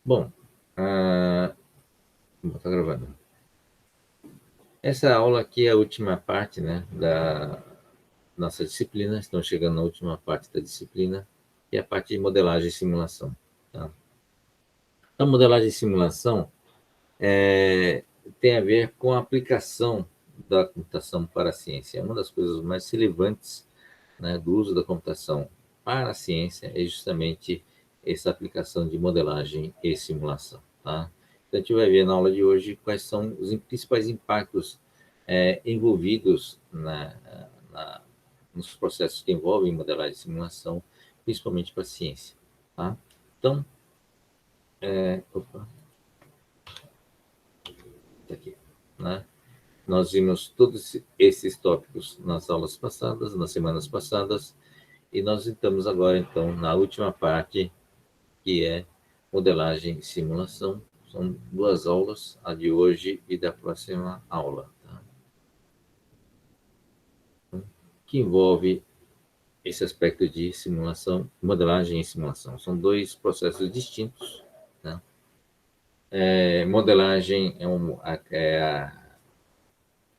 Bom, tá gravando. Essa aula aqui é a última parte, né, da nossa disciplina. Estamos chegando na última parte da disciplina, que é a parte de modelagem e simulação. Tá? A modelagem e simulação tem a ver com a aplicação da computação para a ciência. É uma das coisas mais relevantes, né, do uso da computação para a ciência é justamente essa aplicação de modelagem e simulação. Tá? Então, a gente vai ver na aula de hoje quais são os principais impactos envolvidos nos processos que envolvem modelagem e simulação, principalmente para a ciência. Tá? Então, opa, tá aqui, né? Nós vimos todos esses tópicos nas aulas passadas, nas semanas passadas, e nós estamos agora, então, na última parte, que é modelagem e simulação. São duas aulas, a de hoje e da próxima aula, tá? Que envolve esse aspecto de simulação, modelagem e simulação. São dois processos distintos. Né? Modelagem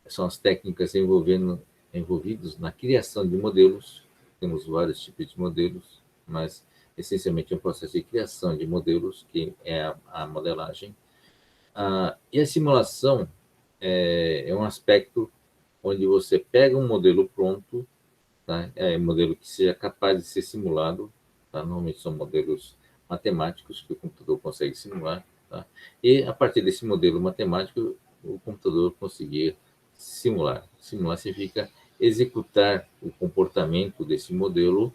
são as técnicas envolvidas na criação de modelos. Temos vários tipos de modelos, mas essencialmente é um processo de criação de modelos, que é a modelagem. E a simulação é um aspecto onde você pega um modelo pronto, tá? Um modelo que seja capaz de ser simulado, tá? Normalmente são modelos matemáticos que o computador consegue simular, tá? E a partir desse modelo matemático, o computador conseguir simular. Simular significa executar o comportamento desse modelo,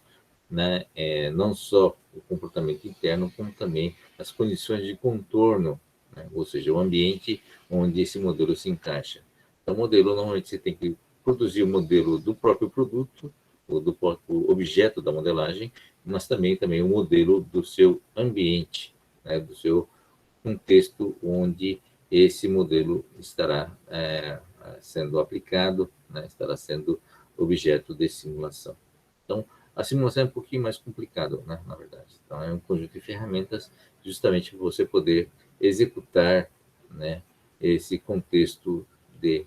né? Não só o comportamento interno, como também as condições de contorno, né? Ou seja, o ambiente onde esse modelo se encaixa. Então, o modelo, normalmente, você tem que produzir o modelo do próprio produto, ou do próprio objeto da modelagem, mas também o modelo do seu ambiente, né? Do seu contexto onde esse modelo estará sendo aplicado, né? Estará sendo objeto de simulação. Então, a simulação é um pouquinho mais complicado, né, na verdade. Então, é um conjunto de ferramentas justamente para você poder executar, né, esse contexto de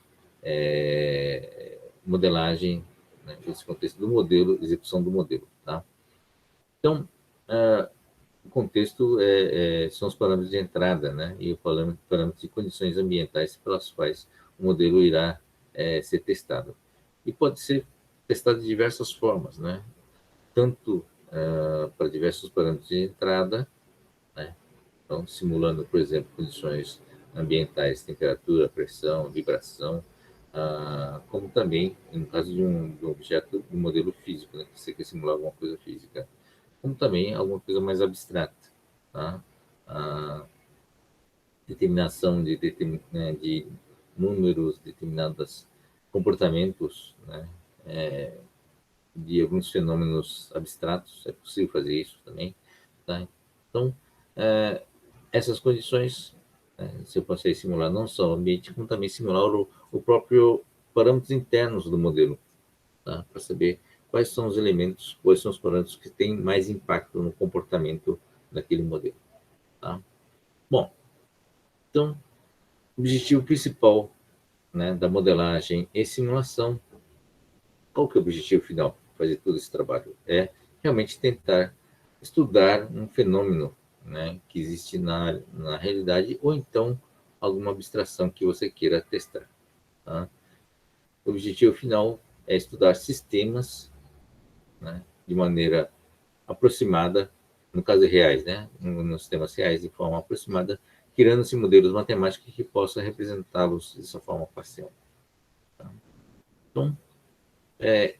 modelagem, né, esse contexto do modelo, execução do modelo. Tá? Então, o contexto são os parâmetros de entrada, né, e o parâmetro de condições ambientais pelas quais o modelo irá ser testado. E pode ser testado de diversas formas, né? Tanto para diversos parâmetros de entrada, né? Então, simulando, por exemplo, condições ambientais, temperatura, pressão, vibração, como também, no caso de um objeto, de um modelo físico, né? Que você quer simular alguma coisa física, como também alguma coisa mais abstrata, tá? A determinação de números, determinados comportamentos, né? De alguns fenômenos abstratos, é possível fazer isso também. Tá? Então, essas condições, você consegue simular não só o ambiente, como também simular o próprio parâmetros internos do modelo, tá? Para saber quais são os elementos, quais são os parâmetros que têm mais impacto no comportamento daquele modelo. Tá? Bom, então, o objetivo principal, né, da modelagem e simulação, qual que é o objetivo final? Fazer todo esse trabalho é realmente tentar estudar um fenômeno, né, que existe na realidade, ou então alguma abstração que você queira testar. Tá? O objetivo final é estudar sistemas, né, de maneira aproximada, no caso de reais, né, nos sistemas reais, de forma aproximada, criando-se modelos matemáticos que possam representá-los dessa forma parcial. Tá? Então,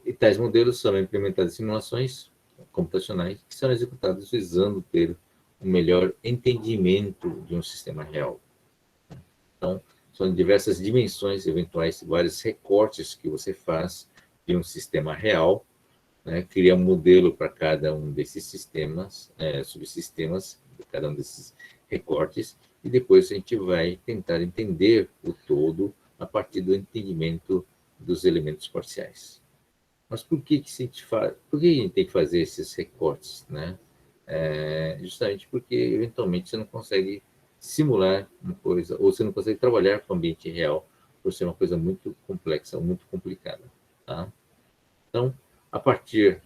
e tais modelos são implementados em simulações computacionais que são executadas visando ter um melhor entendimento de um sistema real. Então, são diversas dimensões eventuais, vários recortes que você faz de um sistema real, né? Cria um modelo para cada um desses sistemas, subsistemas, de cada um desses recortes, e depois a gente vai tentar entender o todo a partir do entendimento dos elementos parciais. Mas por que a gente tem que fazer esses recortes, né? justamente porque, eventualmente, você não consegue simular uma coisa, ou você não consegue trabalhar com o ambiente real, por ser uma coisa muito complexa, muito complicada. Tá? Então, a partir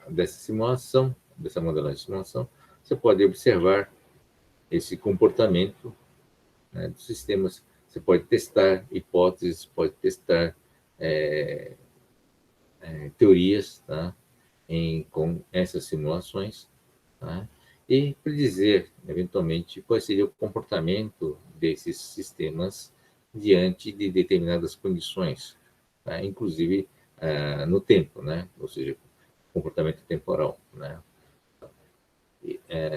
dessa simulação, dessa modelagem de simulação, você pode observar esse comportamento, né, dos sistemas. Você pode testar hipóteses, pode testar teorias, tá, com essas simulações, tá, e predizer, eventualmente, qual seria o comportamento desses sistemas diante de determinadas condições, tá, inclusive no tempo, né, ou seja, comportamento temporal, né.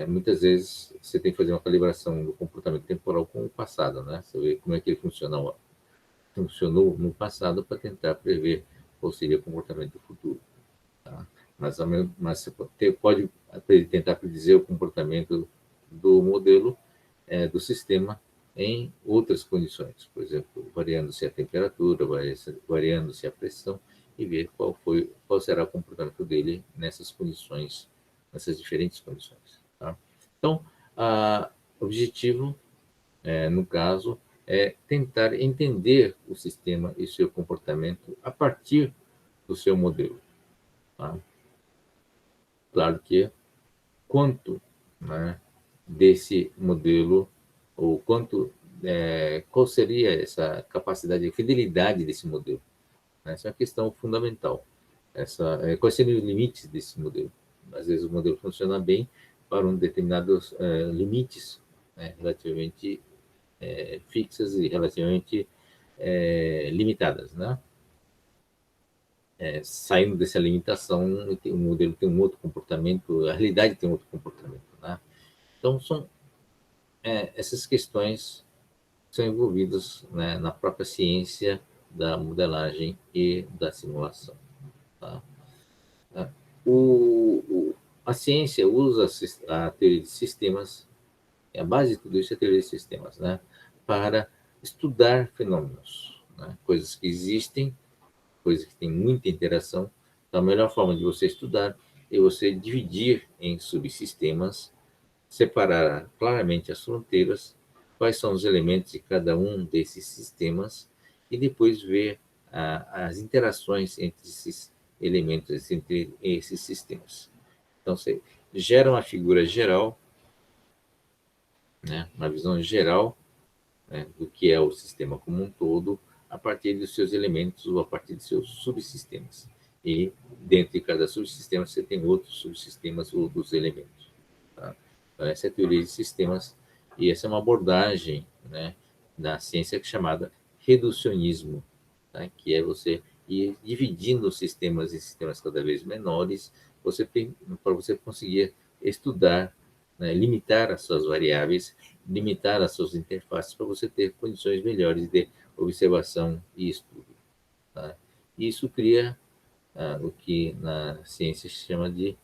Muitas vezes você tem que fazer uma calibração do comportamento temporal com o passado, né? Você vê como é que ele funcionou no passado para tentar prever qual seria o comportamento do futuro. Tá? Mas você pode tentar predizer o comportamento do modelo, do sistema, em outras condições, por exemplo, variando-se a temperatura, variando-se a pressão, e ver qual será o comportamento dele nessas condições, nessas diferentes condições. Tá? Então, o objetivo, no caso, é tentar entender o sistema e seu comportamento a partir do seu modelo. Tá? Claro que quanto, né, desse modelo, ou qual seria essa capacidade de fidelidade desse modelo? Essa é uma questão fundamental. Quais seriam os limites desse modelo? Às vezes o modelo funciona bem para determinados limites, né, relativamente fixas e relativamente limitadas, né? Saindo dessa limitação, o modelo tem um outro comportamento, a realidade tem um outro comportamento, né? Então, são essas questões que são envolvidas, né, na própria ciência da modelagem e da simulação. Tá? A ciência usa a teoria de sistemas, a base de tudo isso é a teoria de sistemas, né, para estudar fenômenos, né, coisas que existem, coisas que têm muita interação. Então, a melhor forma de você estudar é você dividir em subsistemas, separar claramente as fronteiras, quais são os elementos de cada um desses sistemas, e depois ver as interações entre esses elementos, entre esses sistemas. Então, você gera uma figura geral, né, uma visão geral, né, do que é o sistema como um todo, a partir dos seus elementos ou a partir dos seus subsistemas. E dentro de cada subsistema você tem outros subsistemas ou outros elementos. Tá? Então, essa é a teoria de sistemas, e essa é uma abordagem, né, da ciência chamada reducionismo, tá? Que é você ir dividindo os sistemas em sistemas cada vez menores, para você conseguir estudar, né, limitar as suas variáveis, limitar as suas interfaces, para você ter condições melhores de observação e estudo. Tá? Isso cria o que na ciência se chama de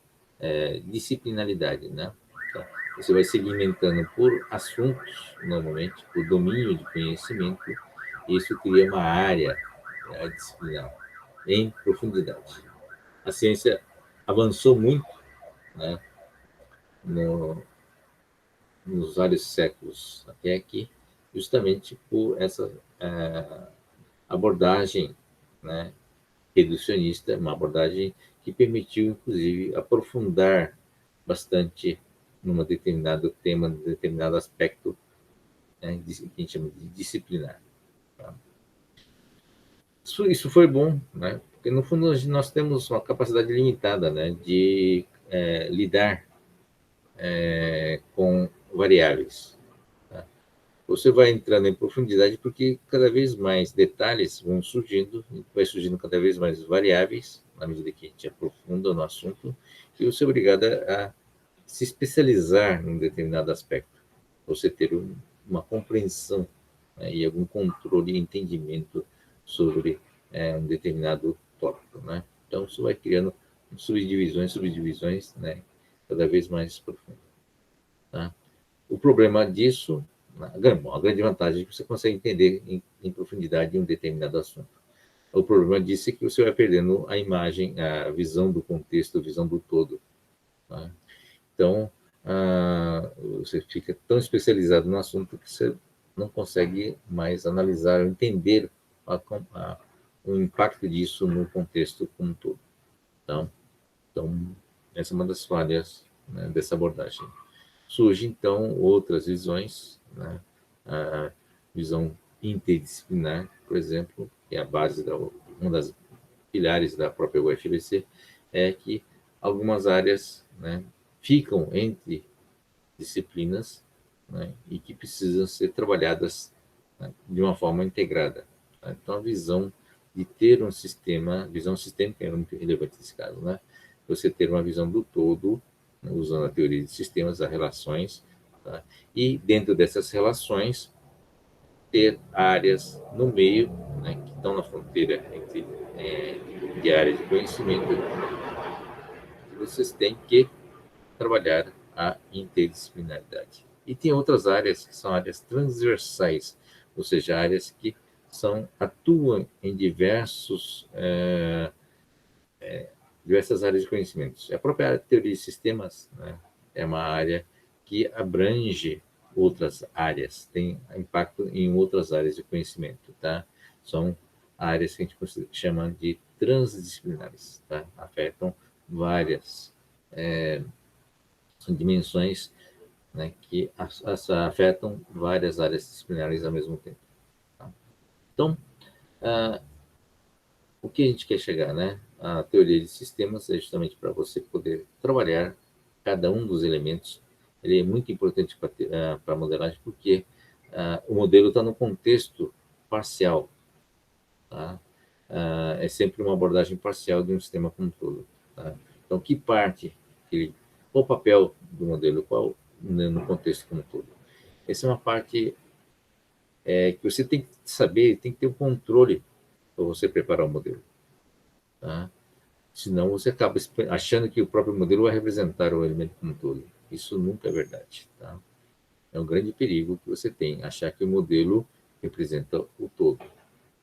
disciplinaridade, né? Então, você vai segmentando por assuntos, normalmente, por domínio de conhecimento, e isso cria uma área disciplinar em profundidade. A ciência avançou muito, né, no, nos vários séculos até aqui, justamente por essa abordagem, né, reducionista, uma abordagem que permitiu, inclusive, aprofundar bastante num determinado tema, num determinado aspecto, né, que a gente chama de disciplinar. Tá? Isso foi bom, né? Porque, no fundo, nós temos uma capacidade limitada, né, de lidar com variáveis. Tá? Você vai entrando em profundidade porque cada vez mais detalhes vão surgindo, vai surgindo cada vez mais variáveis, na medida que a gente aprofunda no assunto, e você é obrigado a se especializar num determinado aspecto, você ter uma compreensão, né, e algum controle e entendimento sobre um determinado tópico, né? Então, isso vai criando subdivisões, né, cada vez mais profundas. Tá? O problema disso, a grande vantagem é que você consegue entender em profundidade um determinado assunto. O problema disso é que você vai perdendo a imagem, a visão do contexto, a visão do todo. Tá? Então, você fica tão especializado no assunto que você não consegue mais analisar ou entender o impacto disso no contexto como um todo. Então, essa é uma das falhas, né, dessa abordagem. Surgem, então, outras visões, né? A visão interdisciplinar, por exemplo, que é a base, uma das pilares da própria UFBC, é que algumas áreas, né, ficam entre disciplinas, né, e que precisam ser trabalhadas, né, de uma forma integrada. Tá? Então, a visão de ter um sistema, visão sistêmica é muito relevante nesse caso, né? Você ter uma visão do todo, né, usando a teoria de sistemas, as relações, tá? E dentro dessas relações, ter áreas no meio, né, que estão na fronteira entre de áreas de conhecimento, que vocês têm que trabalhar a interdisciplinaridade. E tem outras áreas que são áreas transversais, ou seja, áreas que atuam em diversas áreas de conhecimentos. A própria área de teoria de sistemas, né, é uma área que abrange outras áreas, tem impacto em outras áreas de conhecimento, tá? São áreas que a gente chama de transdisciplinares, tá? Afetam várias dimensões, né, que afetam várias áreas disciplinares ao mesmo tempo. Tá? Então, o que a gente quer chegar, né? A teoria de sistemas é justamente para você poder trabalhar cada um dos elementos. Ele é muito importante para a modelagem, porque o modelo está no contexto parcial. Tá? É sempre uma abordagem parcial de um sistema como um todo. Tá? Então, que parte, qual o papel do modelo, qual no contexto como um todo? Essa é uma parte que você tem que saber, tem que ter o controle para você preparar o modelo. Tá? Senão você acaba achando que o próprio modelo vai representar o elemento como um todo. Isso nunca é verdade. Tá? É um grande perigo que você tem, achar que o modelo representa o todo.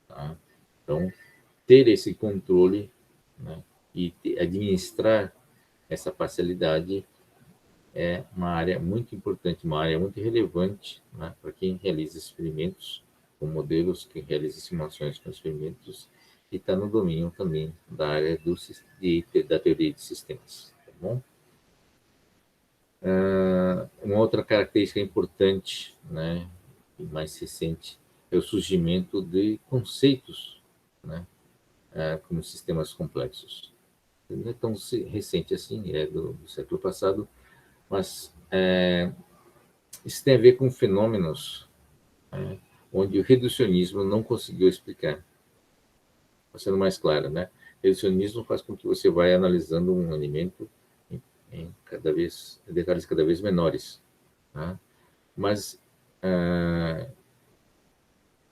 Tá? Então, ter esse controle, né, e administrar essa parcialidade é uma área muito importante, uma área muito relevante, né, para quem realiza experimentos com modelos, quem realiza simulações com experimentos, e está no domínio também da área da teoria de sistemas. Tá bom? Uma outra característica importante, né, e mais recente, é o surgimento de conceitos, né, como sistemas complexos. Não é tão recente assim, é do século passado, mas isso tem a ver com fenômenos, né, onde o reducionismo não conseguiu explicar. Para ser mais claro, né? Reducionismo faz com que você vá analisando um alimento em detalhes cada vez menores. Tá? Mas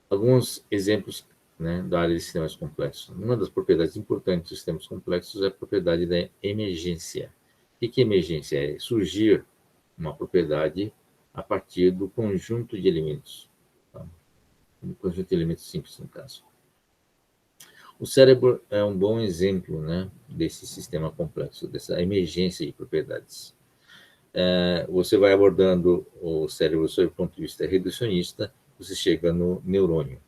alguns exemplos, né, da área de sistemas complexos. Uma das propriedades importantes dos sistemas complexos é a propriedade da emergência. O que é emergência? É surgir uma propriedade a partir do conjunto de elementos. Tá? Um conjunto de elementos simples, no caso. O cérebro é um bom exemplo, né, desse sistema complexo, dessa emergência de propriedades. Você vai abordando o cérebro sob o ponto de vista reducionista, você chega no neurônio.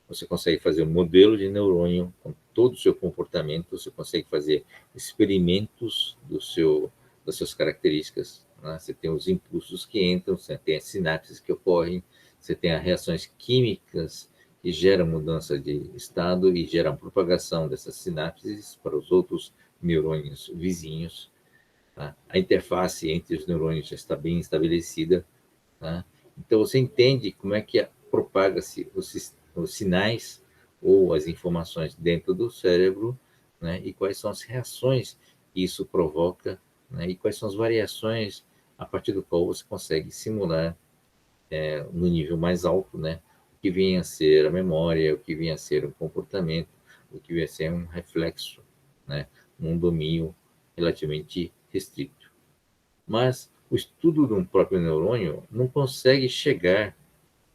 Você consegue fazer um modelo de neurônio com todo o seu comportamento, você consegue fazer experimentos das suas características. Né? Você tem os impulsos que entram, você tem as sinapses que ocorrem, você tem as reações químicas que geram mudança de estado e geram propagação dessas sinapses para os outros neurônios vizinhos. Tá? A interface entre os neurônios já está bem estabelecida. Tá? Então, você entende como é que propaga-se os sinais ou as informações dentro do cérebro, né? E quais são as reações que isso provoca, né? E quais são as variações a partir do qual você consegue simular no nível mais alto, né? O que vinha a ser a memória, o que vinha a ser o comportamento, o que vinha a ser um reflexo, né? Num domínio relativamente restrito. Mas o estudo de um próprio neurônio não consegue chegar,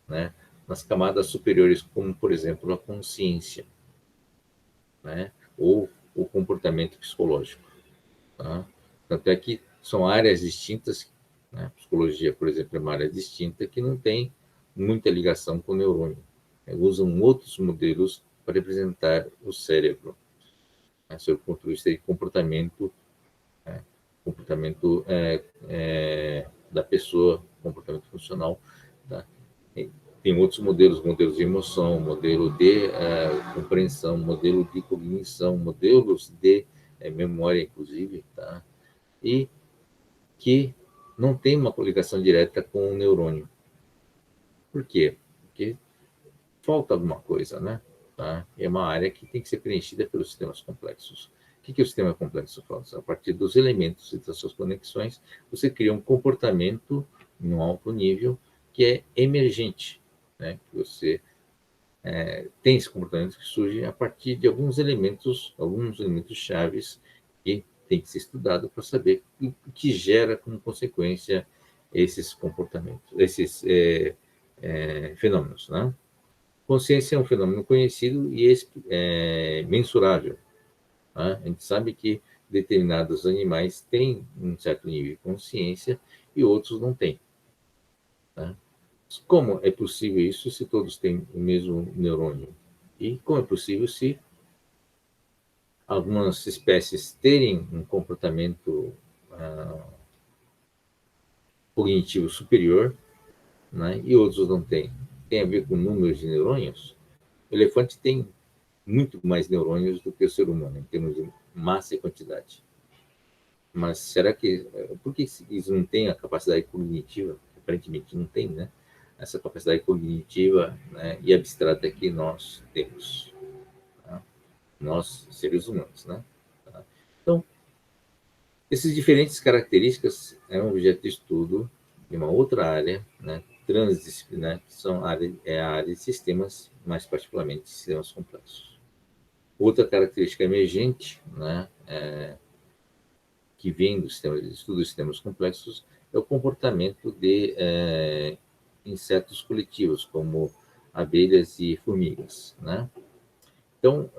né, nas camadas superiores, como, por exemplo, a consciência, né, ou o comportamento psicológico. Tá? Tanto é que são áreas distintas, né? Psicologia, por exemplo, é uma área distinta que não tem muita ligação com o neurônio. Usam outros modelos para representar o cérebro, né, sob o ponto de vista de comportamento, né, comportamento da pessoa, comportamento funcional. Tá? Tem outros modelos, modelos de emoção, modelo de compreensão, modelo de cognição, modelos de memória, inclusive, tá? E que não tem uma ligação direta com o neurônio. Por quê? Porque falta alguma coisa, né? Tá? É uma área que tem que ser preenchida pelos sistemas complexos. O que é o sistema complexo faz? A partir dos elementos e das suas conexões, você cria um comportamento em um alto nível que é emergente, né? Que você tem esse comportamento que surge a partir de alguns elementos chaves que tem que ser estudado para saber o que gera como consequência esses comportamentos, esses fenômenos, né? Consciência é um fenômeno conhecido e mensurável. Né? A gente sabe que determinados animais têm um certo nível de consciência e outros não têm. Tá? Como é possível isso se todos têm o mesmo neurônio? E como é possível se algumas espécies terem um comportamento cognitivo superior, né, e outros não têm? Tem a ver com números de neurônios? O elefante tem muito mais neurônios do que o ser humano, em termos de massa e quantidade. Mas será que... Por que eles não têm a capacidade cognitiva? Aparentemente não tem, né? Essa capacidade cognitiva, né, e abstrata que nós temos. Tá? Nós, seres humanos, né? Tá? Então, essas diferentes características é um objeto de estudo de uma outra área, né, transdisciplinar, que são a área de sistemas, mais particularmente sistemas complexos. Outra característica emergente, né, que vem do sistema de estudo dos sistemas complexos, é o comportamento de insetos coletivos, como abelhas e formigas. Né? Então,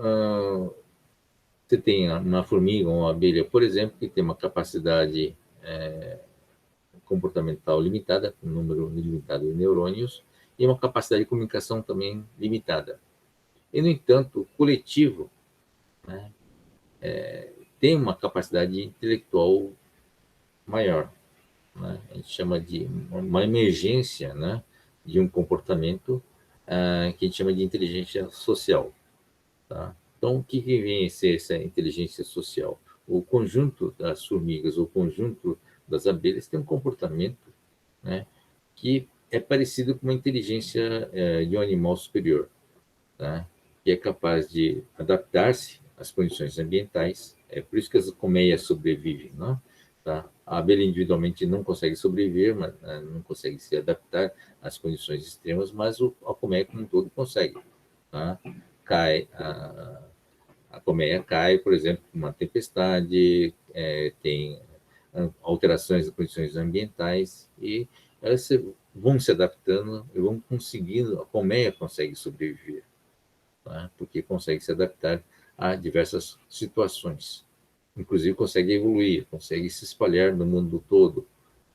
você tem uma formiga ou uma abelha, por exemplo, que tem uma capacidade comportamental limitada, com um número limitado de neurônios, e uma capacidade de comunicação também limitada. E, no entanto, o coletivo, né, tem uma capacidade intelectual maior. Né? A gente chama de uma emergência, né, de um comportamento que a gente chama de inteligência social. Tá? Então, o que vem a ser essa inteligência social? O conjunto das formigas, o conjunto das abelhas tem um comportamento, né, que é parecido com uma inteligência de um animal superior, tá? Que é capaz de adaptar-se às condições ambientais. É por isso que as colmeias sobrevivem, né? Tá? A abelha individualmente não consegue sobreviver, mas, não consegue se adaptar às condições extremas, mas a colmeia como um todo consegue. Tá? A colmeia cai, por exemplo, com uma tempestade, tem alterações das condições ambientais e elas vão se adaptando e vão conseguindo, a colmeia consegue sobreviver, tá? Porque consegue se adaptar a diversas situações. Inclusive consegue evoluir, consegue se espalhar no mundo todo.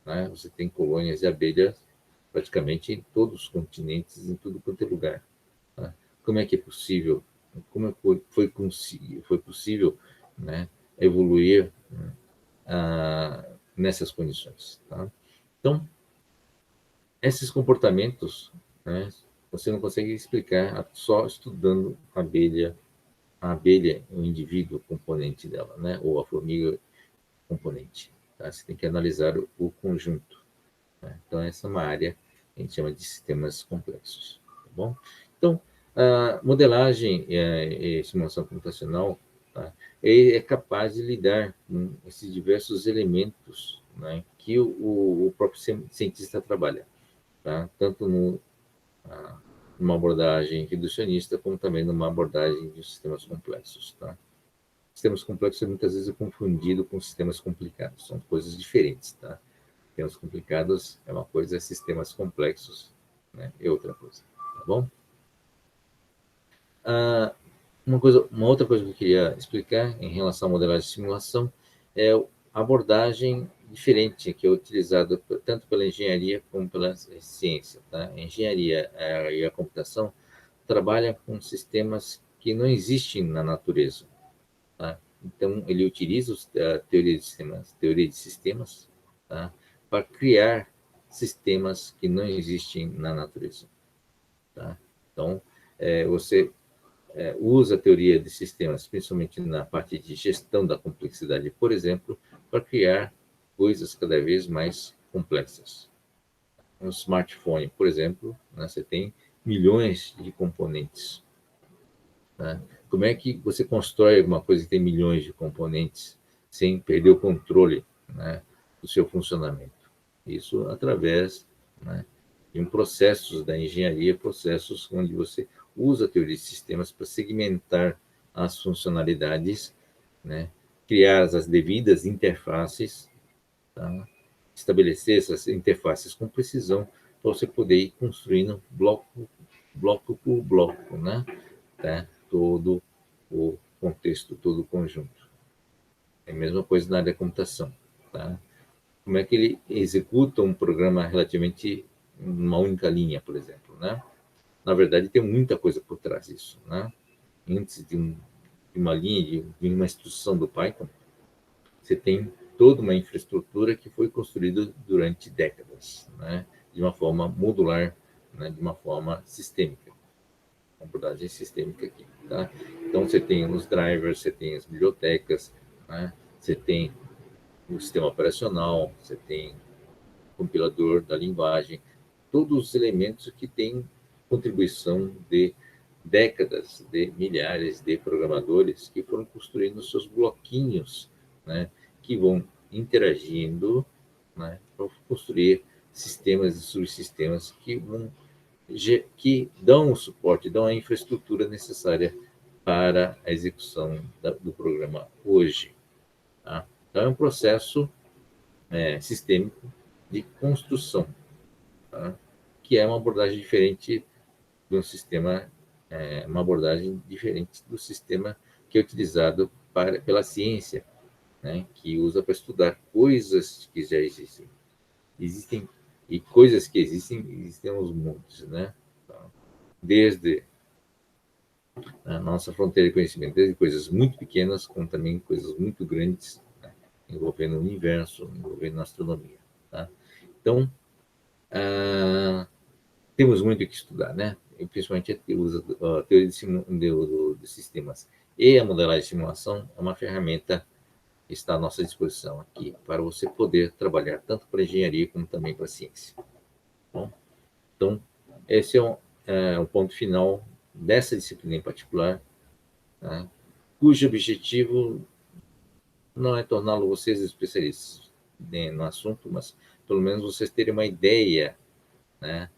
Né? Você tem colônias de abelhas praticamente em todos os continentes, em tudo quanto é lugar. Tá? Como é que é possível? Como foi possível, né, evoluir, né, nessas condições? Tá? Então, esses comportamentos, né, você não consegue explicar só estudando a abelha, o indivíduo componente dela, né, ou a formiga componente. Tá? Você tem que analisar o conjunto. Né? Então, essa é uma área que a gente chama de sistemas complexos. Tá bom? Então, a modelagem e simulação computacional, tá, é capaz de lidar com esses diversos elementos, né, que o próprio cientista trabalha. Tá? Tanto numa abordagem reducionista, como também numa abordagem de sistemas complexos. Tá? Sistemas complexos muitas vezes é confundido com sistemas complicados, são coisas diferentes. Tá? Sistemas complicados é uma coisa, sistemas complexos, né, é outra coisa. Tá bom? Uma outra coisa que eu queria explicar em relação à modelagem de simulação é abordagem diferente que é utilizada tanto pela engenharia como pela ciência. Tá? A engenharia e a computação trabalham com sistemas que não existem na natureza. Tá? Então, ele utiliza a teoria de sistemas, tá? Para criar sistemas que não existem na natureza. Tá? Então, você usa a teoria de sistemas, principalmente na parte de gestão da complexidade, por exemplo, para criar coisas cada vez mais complexas. Um smartphone, por exemplo, né, você tem milhões de componentes. Né? Como é que você constrói uma coisa que tem milhões de componentes sem perder o controle, né, do seu funcionamento? Isso através, né, de um processos da engenharia, processos onde você usa a teoria de sistemas para segmentar as funcionalidades, né, criar as devidas interfaces, tá? Estabelecer essas interfaces com precisão para você poder ir construindo bloco por bloco, né? Tá? Todo o contexto, todo o conjunto. É a mesma coisa na área da computação. Tá? Como é que ele executa um programa relativamente uma única linha, por exemplo, né? Na verdade, tem muita coisa por trás disso, né? Antes de uma linha, de uma instrução do Python, você tem toda uma infraestrutura que foi construída durante décadas, né? De uma forma modular, né? De uma forma sistêmica, abordagem sistêmica aqui, tá? Então, você tem os drivers, você tem as bibliotecas, né? Você tem o sistema operacional, você tem compilador da linguagem, todos os elementos que têm contribuição de décadas, de milhares de programadores que foram construindo seus bloquinhos, né, que vão interagindo, né, para construir sistemas e subsistemas que dão o suporte, dão a infraestrutura necessária para a execução do programa hoje. Tá? Então, é um processo sistêmico de construção, tá? Que é uma abordagem diferente de um sistema, uma abordagem diferente do sistema que é utilizado pela ciência, né? Que usa para estudar coisas que já existem. Existem e coisas que existem uns montes, né? Tá? Desde a nossa fronteira de conhecimento, desde coisas muito pequenas, como também coisas muito grandes, né? Envolvendo o universo, envolvendo a astronomia, tá? Então, temos muito que estudar, né? E principalmente a teoria de sistemas e a modelagem de simulação é uma ferramenta que está à nossa disposição aqui para você poder trabalhar tanto para a engenharia como também para a ciência. Bom, então, esse é o ponto final dessa disciplina em particular, tá? Cujo objetivo não é torná-lo vocês especialistas, né, no assunto, mas pelo menos vocês terem uma ideia, né,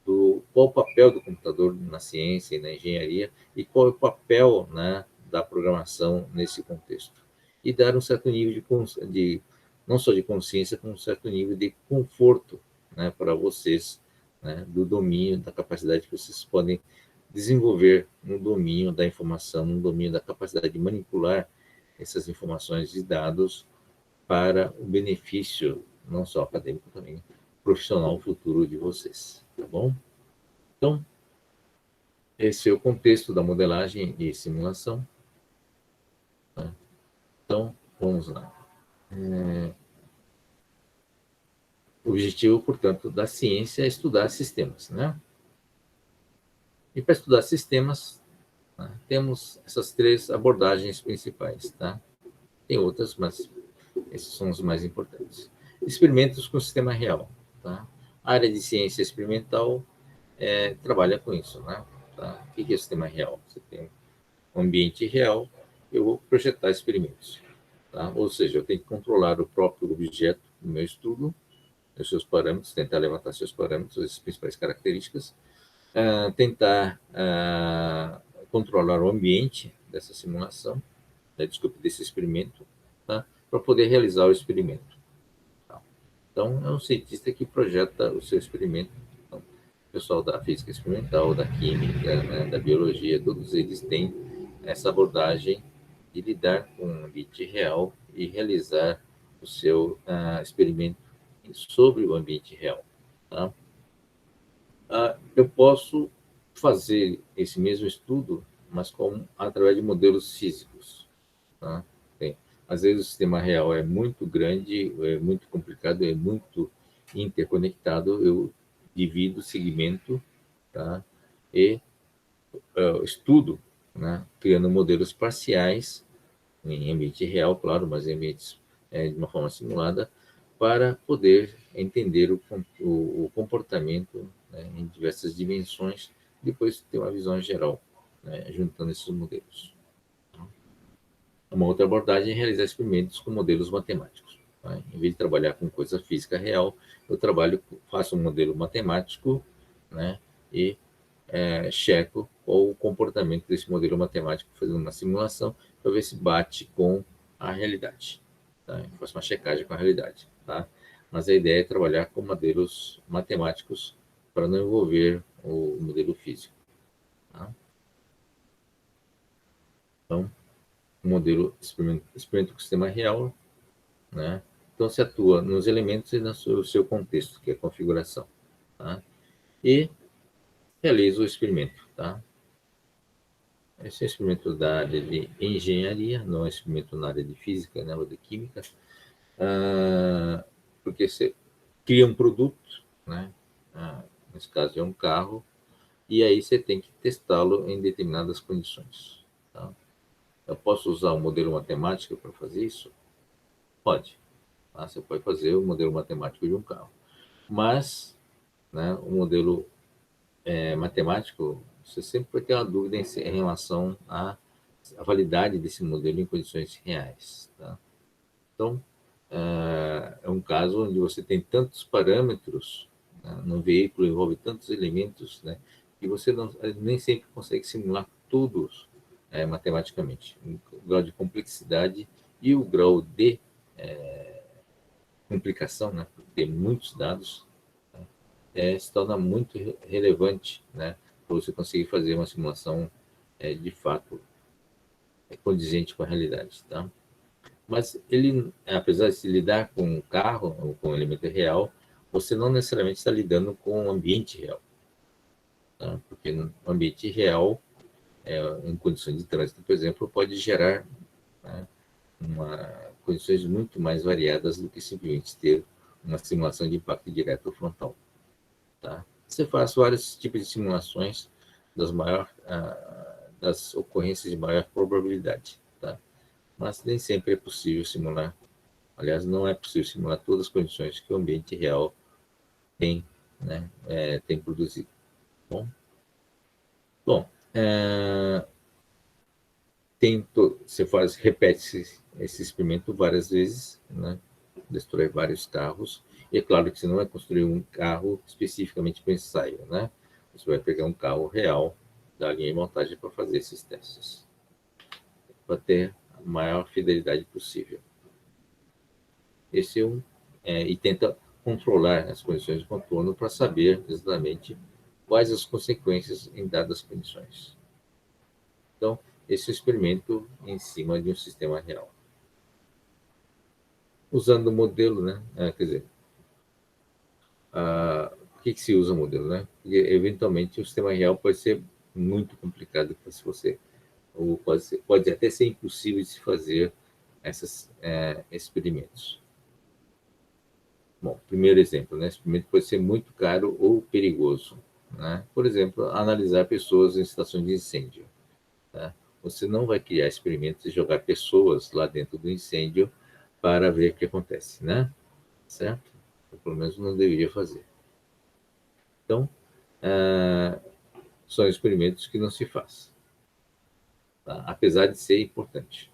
qual o papel do computador na ciência e na engenharia e qual é o papel, né, da programação nesse contexto. E dar um certo nível de não só de consciência, como um certo nível de conforto, né, para vocês, né, do domínio, da capacidade que vocês podem desenvolver no domínio da informação, no domínio da capacidade de manipular essas informações e dados para o benefício, não só acadêmico, também profissional futuro de vocês, tá bom? Então, esse é o contexto da modelagem e simulação. Tá? Então, vamos lá. O objetivo, portanto, da ciência é estudar sistemas, né? E para estudar sistemas, né, temos essas três abordagens principais, tá? Tem outras, mas esses são os mais importantes. Experimentos com o sistema real, tá? A área de ciência experimental trabalha com isso, né? Tá? O que é o sistema real? Você tem um ambiente real, eu vou projetar experimentos, tá? Ou seja, eu tenho que controlar o próprio objeto do meu estudo, os seus parâmetros, tentar levantar seus parâmetros, as principais características, tentar controlar o ambiente dessa simulação, desculpe, desse experimento, tá? Para poder realizar o experimento. Tá? Então, é um cientista que projeta o seu experimento. Então, o pessoal da física experimental, da química, né, da biologia, todos eles têm essa abordagem de lidar com o ambiente real e realizar o seu experimento sobre o ambiente real. Tá? Eu posso fazer esse mesmo estudo, mas através de modelos físicos. Tá? Às vezes o sistema real é muito grande, é muito complicado, é muito interconectado, eu divido o segmento, tá? E estudo, né? Criando modelos parciais, em ambiente real, claro, mas em ambientes de uma forma simulada, para poder entender o comportamento, né, em diversas dimensões, depois ter uma visão geral, né, juntando esses modelos. Uma outra abordagem é realizar experimentos com modelos matemáticos. Tá? Em vez de trabalhar com coisa física real, eu faço um modelo matemático, né, e checo o comportamento desse modelo matemático, fazendo uma simulação para ver se bate com a realidade. Tá? Eu faço uma checagem com a realidade. Tá? Mas a ideia é trabalhar com modelos matemáticos para não envolver o modelo físico. Tá? Então, o modelo experimento com o sistema real, né? Então, se atua nos elementos e no seu contexto, que é a configuração. Tá? E realiza o experimento. Tá? Esse é um experimento da área de engenharia, não é um experimento na área de física, né, ou de química, porque você cria um produto, né, nesse caso é um carro, e aí você tem que testá-lo em determinadas condições. Tá? Eu posso usar o modelo matemático para fazer isso? Pode. Tá? Você pode fazer o modelo matemático de um carro. Mas, né, o modelo matemático, você sempre vai ter uma dúvida em relação à validade desse modelo em condições reais. Tá? Então, é um caso onde você tem tantos parâmetros, né, no veículo, envolve tantos elementos, né, que você nem sempre consegue simular todos matematicamente. O grau de complexidade e o grau de complicação, né, por ter muitos dados, se torna muito relevante, né, para você conseguir fazer uma simulação de fato condizente com a realidade. Tá? Mas ele, apesar de se lidar com o carro, ou com o elemento real, você não necessariamente está lidando com o ambiente real. Tá? Porque no ambiente real, em condições de trânsito, por exemplo, pode gerar, né, condições muito mais variadas do que simplesmente ter uma simulação de impacto direto frontal. Tá? Você faz vários tipos de simulações das ocorrências de maior probabilidade. Tá? Mas nem sempre é possível simular. Aliás, não é possível simular todas as condições que o ambiente real tem, né, tem produzido. Bom, bom você repete esse experimento várias vezes, né, destrói vários carros, e é claro que você não vai construir um carro especificamente para ensaio, né? Você vai pegar um carro real da linha de montagem para fazer esses testes, para ter a maior fidelidade possível. Esse e tenta controlar as condições de contorno para saber exatamente quais as consequências em dadas condições. Então, esse é o experimento em cima de um sistema real. Usando o modelo, né? Quer dizer, por que se usa o modelo, né? Porque, eventualmente, o sistema real pode ser muito complicado se você, ou pode até ser impossível de se fazer esses experimentos. Bom, primeiro exemplo, né? Esse experimento pode ser muito caro ou perigoso. Né? Por exemplo, analisar pessoas em situações de incêndio. Tá? Você não vai criar experimentos e jogar pessoas lá dentro do incêndio para ver o que acontece, né? Certo? Ou pelo menos não deveria fazer. Então, são experimentos que não se faz, tá? Apesar de ser importante.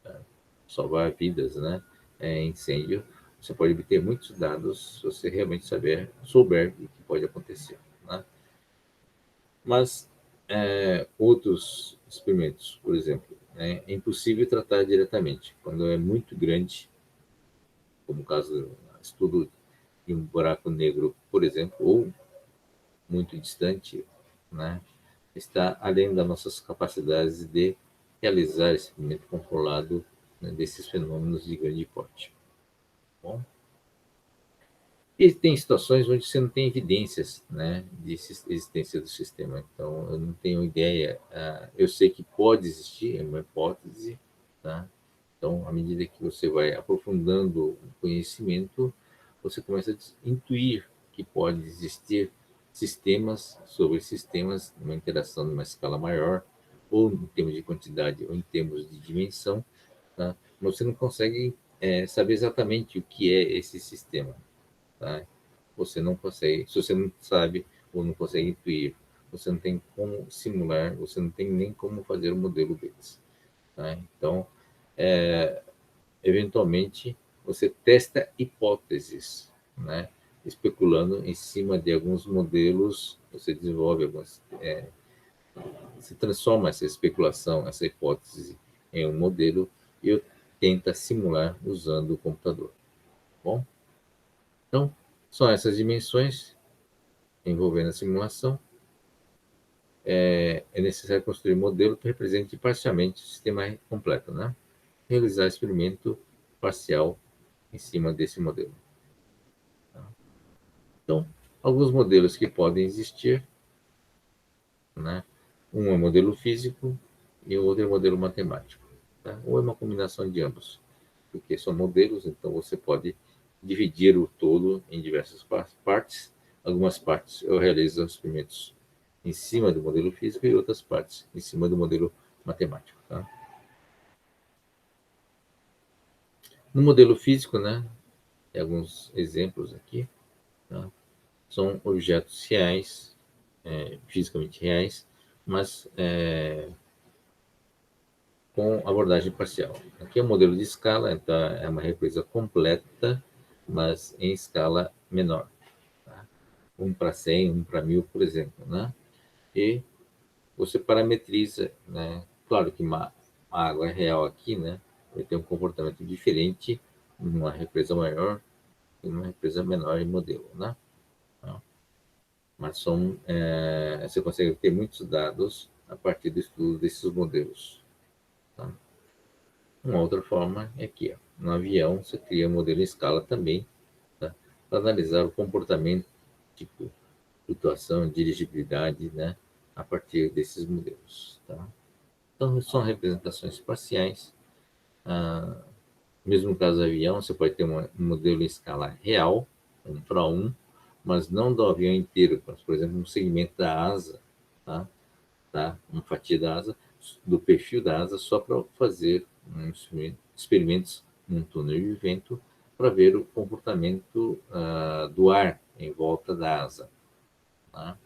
Tá? Salvar vidas, né? Incêndio, você pode obter muitos dados se você realmente souber o que pode acontecer. Né? Mas outros experimentos, por exemplo, é impossível tratar diretamente. Quando é muito grande, como o caso do estudo de um buraco negro, por exemplo, ou muito distante, né, está além das nossas capacidades de realizar esse experimento controlado, né, desses fenômenos de grande porte. bom? E tem situações onde você não tem evidências, né, de existência do sistema. Então, eu não tenho ideia. Eu sei que pode existir, é uma hipótese, tá? Então, à medida que você vai aprofundando o conhecimento, você começa a intuir que pode existir sistemas sobre sistemas, uma interação numa escala maior, ou em termos de quantidade, ou em termos de dimensão, tá? Mas você não consegue saber exatamente o que é esse sistema, tá? Você não consegue, se você não sabe ou não consegue intuir, você não tem como simular, você não tem nem como fazer o modelo deles, tá? Então, eventualmente, você testa hipóteses, né? Especulando em cima de alguns modelos, você desenvolve algumas, você transforma essa especulação, essa hipótese em um modelo e tenta simular usando o computador. Bom, então são essas dimensões envolvendo a simulação. É necessário construir um modelo que represente parcialmente o sistema completo, né? Realizar experimento parcial em cima desse modelo. Então, alguns modelos que podem existir, né? Um é modelo físico e o outro é modelo matemático, tá? Ou é uma combinação de ambos, porque são modelos, então você pode dividir o todo em diversas partes. Algumas partes eu realizo os experimentos em cima do modelo físico e outras partes em cima do modelo matemático, tá? No modelo físico, né, tem alguns exemplos aqui, tá? São objetos reais, fisicamente reais, mas com abordagem parcial. Aqui é o modelo de escala, então é uma represa completa, mas em escala menor. Tá? 1 para 100, 1 para 1000, por exemplo. Né? E você parametriza, né? Claro que uma água real aqui, né, vai ter um comportamento diferente numa represa maior e numa represa menor em modelo. Né? Mas você consegue ter muitos dados a partir do estudo desses modelos. Tá? Uma outra forma é que no avião você cria um modelo em escala também, tá? Para analisar o comportamento, tipo flutuação, dirigibilidade, né? A partir desses modelos. Tá? Então, são representações parciais. Mesmo no caso do avião, você pode ter um modelo em escala real, 1 para 1, mas não do avião inteiro, mas, por exemplo, um segmento da asa, tá? Tá? Uma fatia da asa, do perfil da asa, só para fazer experimentos num túnel de vento para ver o comportamento do ar em volta da asa. Tá?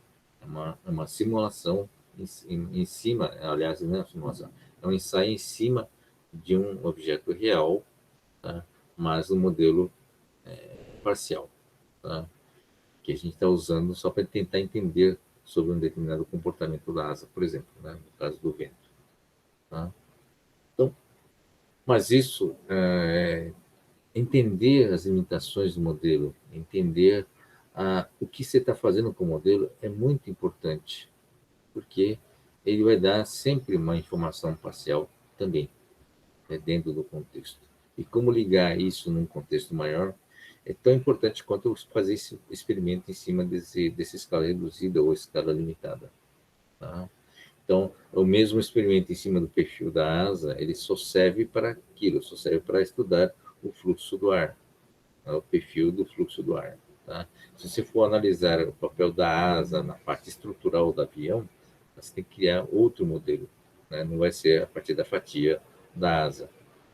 É uma simulação em cima, aliás, não é uma simulação, é um ensaio em cima de um objeto real, tá? Mas um modelo parcial, tá? Que a gente está usando só para tentar entender sobre um determinado comportamento da asa, por exemplo, né? No caso do vento. Tá? Então, mas isso, entender as limitações do modelo, entender o que você está fazendo com o modelo é muito importante, porque ele vai dar sempre uma informação parcial também, né, dentro do contexto. E como ligar isso num contexto maior é tão importante quanto fazer esse experimento em cima dessa escala reduzida ou escala limitada. Tá? Então, o mesmo experimento em cima do perfil da asa, ele só serve para aquilo, só serve para estudar o fluxo do ar, né, o perfil do fluxo do ar. Tá? Se você for analisar o papel da asa na parte estrutural do avião, você tem que criar outro modelo. Né? Não vai ser a partir da fatia da asa.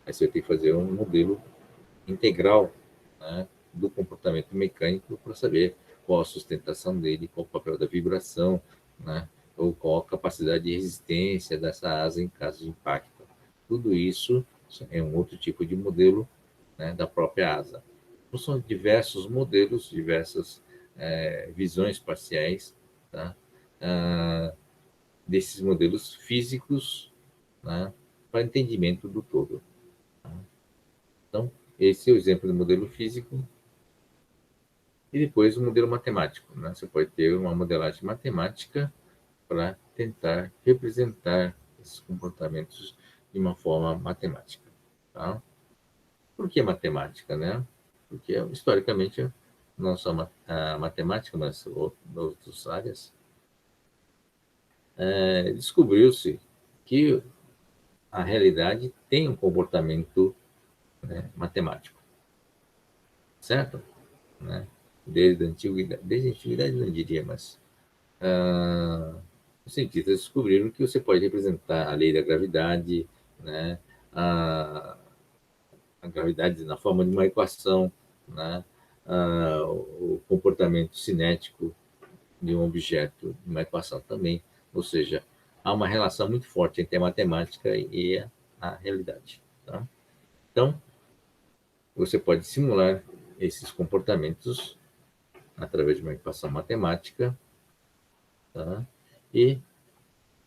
Aí você vai ter que fazer um modelo integral, né, do comportamento mecânico para saber qual a sustentação dele, qual o papel da vibração, né, ou qual a capacidade de resistência dessa asa em caso de impacto. Tudo isso é um outro tipo de modelo, né, da própria asa. Então, são diversos modelos, diversas visões parciais, tá? Desses modelos físicos, né, para entendimento do todo. Tá? Então, esse é o exemplo do modelo físico. E depois o modelo matemático. Né? Você pode ter uma modelagem matemática para tentar representar esses comportamentos de uma forma matemática. Tá? Por que matemática? Né? Porque, historicamente, não só a matemática, mas outras áreas, descobriu-se que a realidade tem um comportamento, né, matemático, certo? Né? Desde a antiguidade não diria, mas os cientistas descobriram que você pode representar a lei da gravidade, né? a, a gravidade na forma de uma equação, né? O comportamento cinético de um objeto, de uma equação também. Ou seja, há uma relação muito forte entre a matemática e a realidade. Tá? Então, você pode simular esses comportamentos através de uma equação matemática, tá? E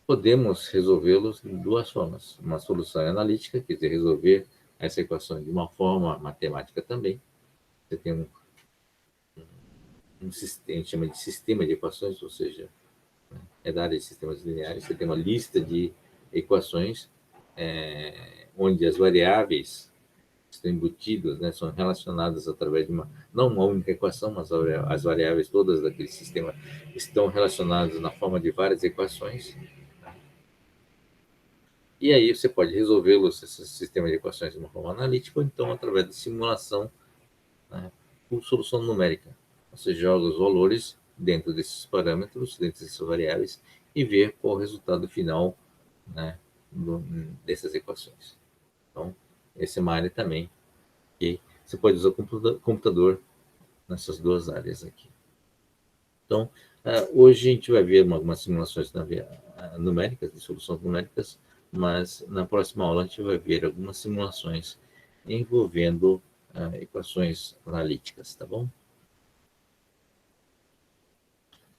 podemos resolvê-los de duas formas. Uma solução analítica, quer dizer, resolver essa equação de uma forma matemática também. Você tem um sistema, a gente chama de sistema de equações, ou seja, é da área de sistemas lineares, você tem uma lista de equações onde as variáveis estão embutidas, né, são relacionadas através de não uma única equação, mas as variáveis todas daquele sistema estão relacionadas na forma de várias equações. E aí você pode resolvê-los, esse sistema de equações, de uma forma analítica, ou então através de simulação, né, por solução numérica. Você joga os valores dentro desses parâmetros, dentro dessas variáveis, e vê qual o resultado final, né, dessas equações. Então, essa é uma área também que você pode usar o computador nessas duas áreas aqui. Então, hoje a gente vai ver algumas simulações numéricas, de soluções numéricas, mas na próxima aula a gente vai ver algumas simulações envolvendo equações analíticas, tá bom?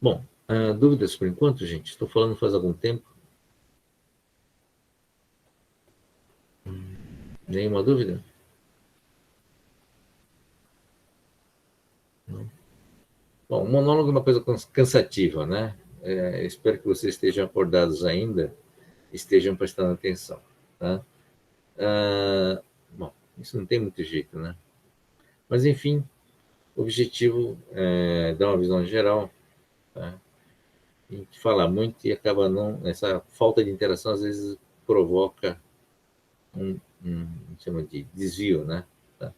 Bom, dúvidas por enquanto, gente? Estou falando faz algum tempo. Nenhuma dúvida? Não. Bom, o monólogo é uma coisa cansativa, né? Espero que vocês estejam acordados ainda, estejam prestando atenção, tá? Bom, isso não tem muito jeito, né? Mas, enfim, o objetivo é dar uma visão geral, tá? A gente fala muito e acaba não. Essa falta de interação às vezes provoca chama de desvio, né? Tá?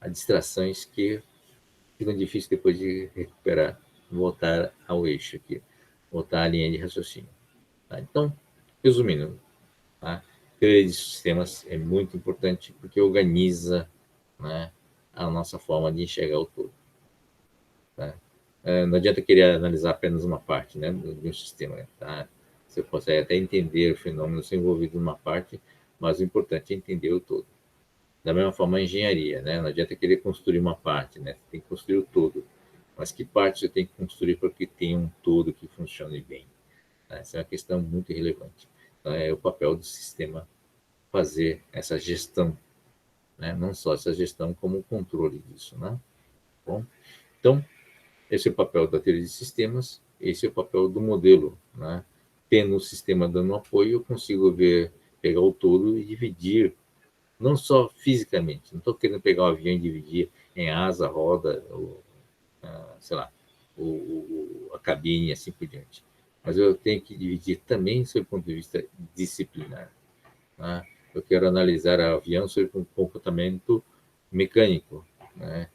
Há distrações que ficam difíceis depois de recuperar, voltar ao eixo aqui, voltar à linha de raciocínio. Tá? Então, resumindo, tá? Teoria de sistemas é muito importante porque organiza, né, a nossa forma de enxergar o todo. Tá? Não adianta querer analisar apenas uma parte, né, de um sistema. Tá? Você consegue até entender o fenômeno se envolvido numa parte, mas o importante é entender o todo. Da mesma forma, a engenharia, né? Não adianta querer construir uma parte, né? Você tem que construir o todo. Mas que parte você tem que construir para que tenha um todo que funcione bem? Tá? Essa é uma questão muito relevante. Então, é o papel do sistema fazer essa gestão, né? Não só essa gestão, como o controle disso, né? Bom, então, esse é o papel da teoria de sistemas, esse é o papel do modelo, né? Tendo o sistema dando apoio, eu consigo pegar o todo e dividir, não só fisicamente, não estou querendo pegar o avião e dividir em asa, roda, sei lá, a cabine e assim por diante. Mas eu tenho que dividir também sob o ponto de vista disciplinar. Né? Eu quero analisar o avião sob um comportamento mecânico. Né?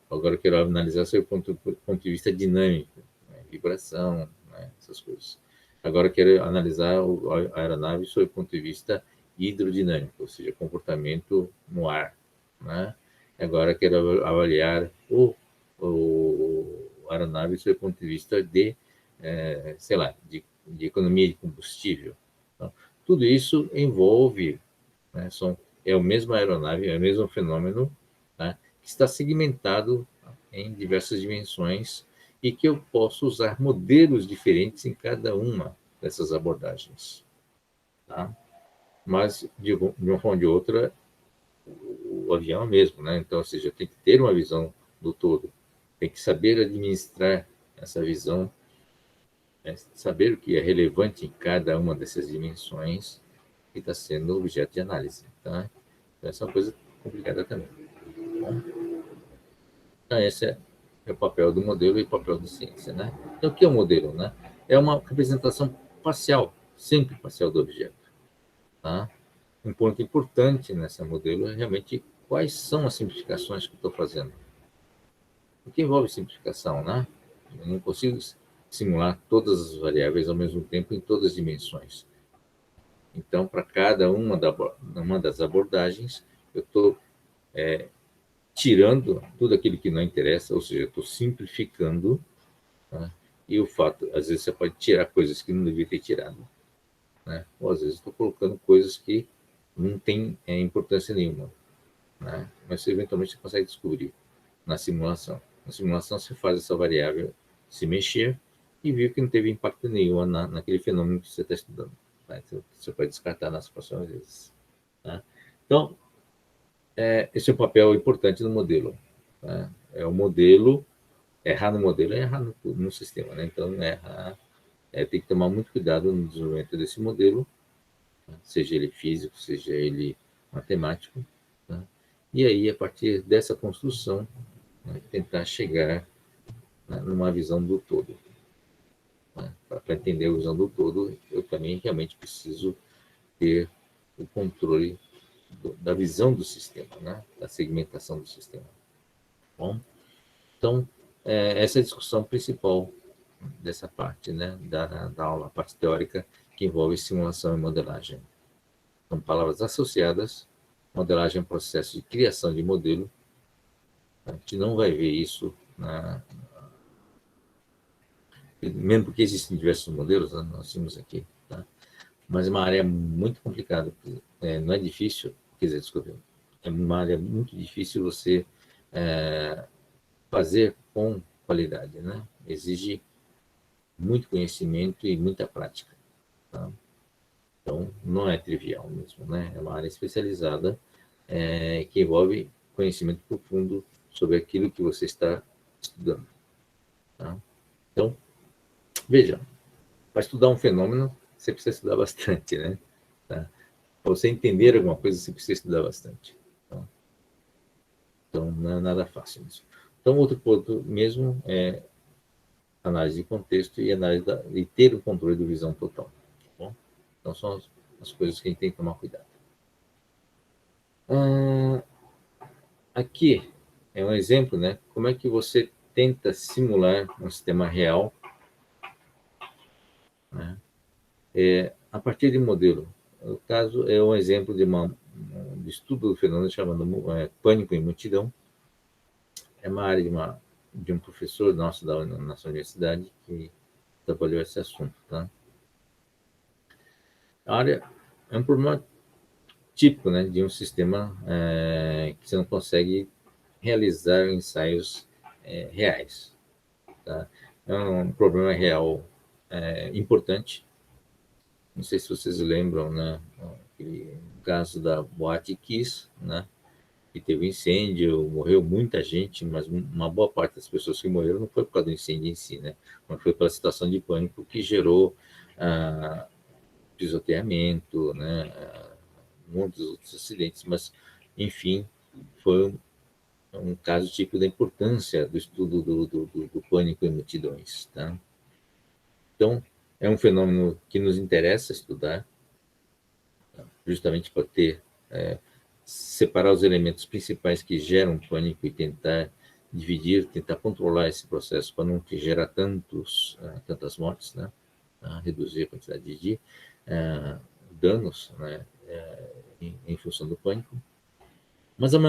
Agora eu quero analisar sob o ponto de vista dinâmico, né? Vibração, né? Essas coisas. Agora eu quero analisar a aeronave sob o ponto de vista hidrodinâmico, ou seja, comportamento no ar. Né? Agora eu quero avaliar a aeronave sob o ponto de vista sei lá, de economia de combustível. Então, tudo isso envolve, né, é a mesma aeronave, é o mesmo fenômeno, tá, que está segmentado em diversas dimensões e que eu posso usar modelos diferentes em cada uma dessas abordagens. Tá? Mas, de uma forma ou de outra, o avião é o mesmo, né? Então, ou seja, tem que ter uma visão do todo, tem que saber administrar essa visão, né? Saber o que é relevante em cada uma dessas dimensões que está sendo objeto de análise. Tá? Então, essa é uma coisa complicada também. Tá bom? Então, esse é o papel do modelo e o papel da ciência, né? Então, o que é o modelo, né? É uma representação parcial, sempre parcial do objeto, tá? Um ponto importante nessa modelo é realmente quais são as simplificações que eu estou fazendo. O que envolve simplificação, né? Eu não consigo simular todas as variáveis ao mesmo tempo em todas as dimensões. Então, para cada uma das abordagens, eu estou tirando tudo aquilo que não interessa, ou seja, eu estou simplificando, né? E o fato, às vezes você pode tirar coisas que não devia ter tirado, né? Ou às vezes estou colocando coisas que não têm importância nenhuma, né? Mas eventualmente você consegue descobrir na simulação. Na simulação você faz essa variável se mexer e viu que não teve impacto nenhum naquele fenômeno que você está estudando. Tá? Então, você pode descartar nas próximas vezes. Tá? Então, esse é o papel importante do modelo. Tá? É o modelo, errar no modelo é errar no sistema. Né? Então, errar, tem que tomar muito cuidado no desenvolvimento desse modelo, tá? Seja ele físico, seja ele matemático. Tá? E aí, a partir dessa construção, né, tentar chegar, né, numa visão do todo. Né? Para entender a visão do todo, eu também realmente preciso ter o controle da visão do sistema, né? Da segmentação do sistema. Bom, então, essa é a discussão principal dessa parte, né, da aula, a parte teórica, que envolve simulação e modelagem. São palavras associadas. Modelagem é um processo de criação de modelo. A gente não vai ver isso mesmo porque existem diversos modelos, né, nós temos aqui, tá? Mas é uma área muito complicada, não é difícil, quer dizer, desculpa, é uma área muito difícil você fazer com qualidade, né? Exige muito conhecimento e muita prática, tá? Então, não é trivial mesmo, né? É uma área especializada, que envolve conhecimento profundo sobre aquilo que você está estudando, tá? Então, veja, para estudar um fenômeno, você precisa estudar bastante, né? Tá? Para você entender alguma coisa, você precisa estudar bastante. Tá? Então, não é nada fácil isso. Então, outro ponto mesmo é análise de contexto e análise e ter o controle da visão total. Tá bom? Então, são as coisas que a gente tem que tomar cuidado. Aqui é um exemplo, né? Como é que você tenta simular um sistema real, né? A partir de um modelo. O caso é um exemplo de estudo do fenômeno chamado pânico em multidão. É uma área de um professor nosso da nossa universidade que trabalhou esse assunto. Tá? A área é um problema típico, né, de um sistema que você não consegue realizar ensaios reais. Tá? É um problema real importante. Não sei se vocês lembram, né, aquele caso da Boate Kiss, né, que teve incêndio, morreu muita gente, mas uma boa parte das pessoas que morreram não foi por causa do incêndio em si, né, mas foi pela situação de pânico que gerou pisoteamento, né, muitos outros acidentes, mas, enfim, foi um caso típico da importância do estudo do pânico em multidões. Tá? Então, é um fenômeno que nos interessa estudar, justamente para separar os elementos principais que geram pânico e tentar dividir, tentar controlar esse processo para não gerar tantas mortes, né? Reduzir a quantidade de danos, né? Em função do pânico. Mas, ao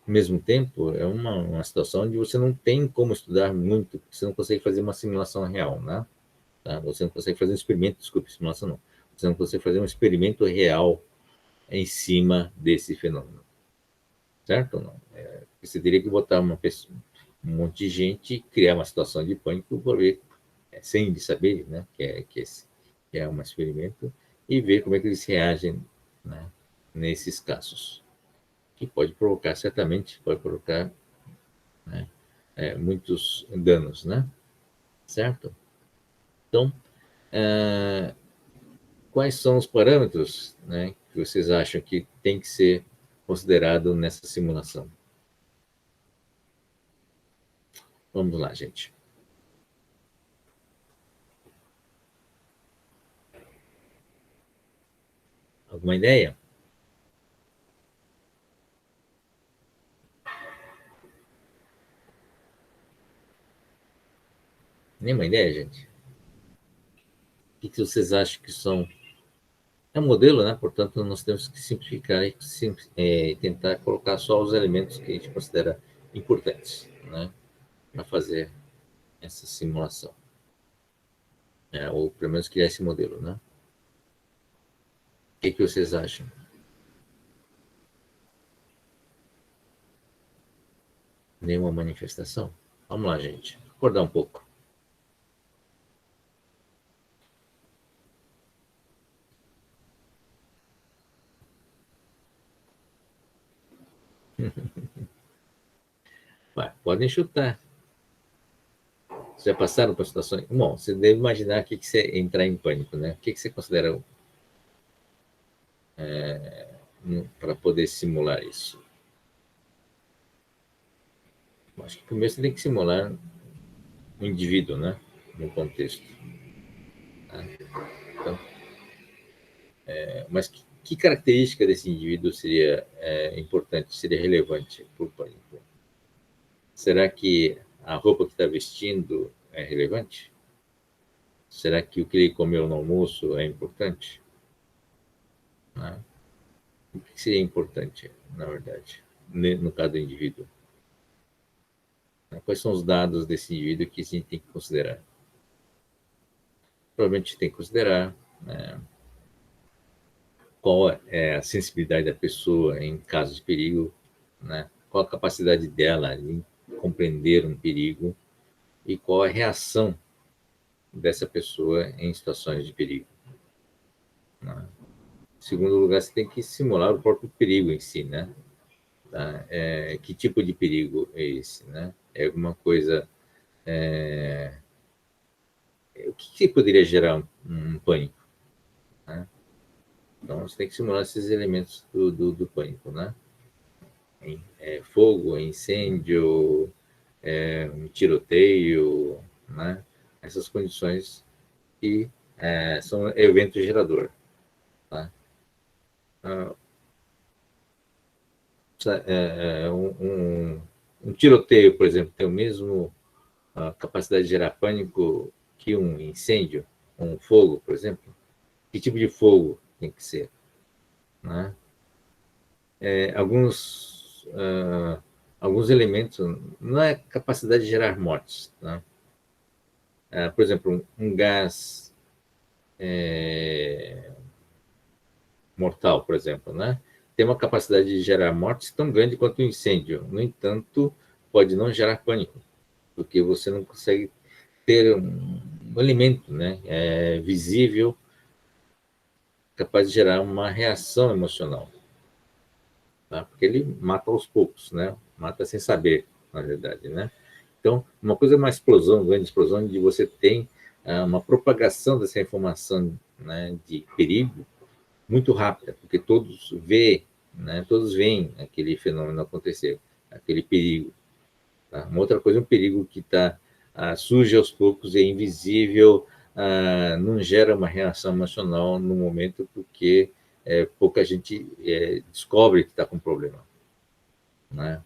mesmo tempo, é uma situação onde você não tem como estudar muito, porque você não consegue fazer uma simulação real, né? Tá? Você não consegue fazer um experimento, desculpe, simulação não. Você não consegue fazer um experimento real em cima desse fenômeno. Certo ou não? Você teria que botar um monte de gente, criar uma situação de pânico para ver, sem saber, né, que é um experimento, e ver como é que eles reagem, né, nesses casos. Que pode provocar, né, muitos danos, né? Certo? Então, quais são os parâmetros, né, que vocês acham que tem que ser considerado nessa simulação? Vamos lá, gente. Alguma ideia? Nenhuma ideia, gente? O que vocês acham que são? É um modelo, né? Portanto, nós temos que simplificar e tentar colocar só os elementos que a gente considera importantes, né? Para fazer essa simulação. Ou pelo menos criar esse modelo, né? O que vocês acham? Nenhuma manifestação? Vamos lá, gente. Acordar um pouco. Vai, podem chutar. Vocês já passaram por situações. Bom, você deve imaginar o que você entrar em pânico, né? O que você considera para poder simular isso? Acho que primeiro você tem que simular um indivíduo, né? No contexto. Tá? Então, mas que característica desse indivíduo seria importante, seria relevante para o pânico? Será que a roupa que está vestindo é relevante? Será que o que ele comeu no almoço é importante? Né? O que seria importante, na verdade, no caso do indivíduo? Quais são os dados desse indivíduo que a gente tem que considerar? Provavelmente tem que considerar, né, qual é a sensibilidade da pessoa em caso de perigo, né? Qual a capacidade dela em compreender um perigo e qual a reação dessa pessoa em situações de perigo. Né? Em segundo lugar, você tem que simular o próprio perigo em si, né? Tá? Que tipo de perigo é esse, né? É alguma coisa... o que poderia gerar um pânico? Né? Então, você tem que simular esses elementos do pânico, né? Fogo, incêndio, um tiroteio, né? Essas condições que são evento gerador. Tá? Ah, um tiroteio, por exemplo, tem o mesmo capacidade de gerar pânico que um incêndio, um fogo, por exemplo. Que tipo de fogo tem que ser? Né? Alguns elementos, não é capacidade de gerar mortes. Né? Por exemplo, um gás mortal, por exemplo, né? Tem uma capacidade de gerar mortes tão grande quanto um incêndio. No entanto, pode não gerar pânico, porque você não consegue ter um alimento, né? Visível, capaz de gerar uma reação emocional, tá? Porque ele mata aos poucos, né? Mata sem saber, na verdade, né? Então, uma coisa é uma explosão, grande explosão, onde você tem uma propagação dessa informação, né, de perigo muito rápida, porque todos vê, né, todos veem aquele fenômeno acontecer, aquele perigo. Tá? Uma outra coisa é um perigo que surge aos poucos, é invisível, não gera uma reação emocional no momento, porque pouca gente descobre que está com problema. Né?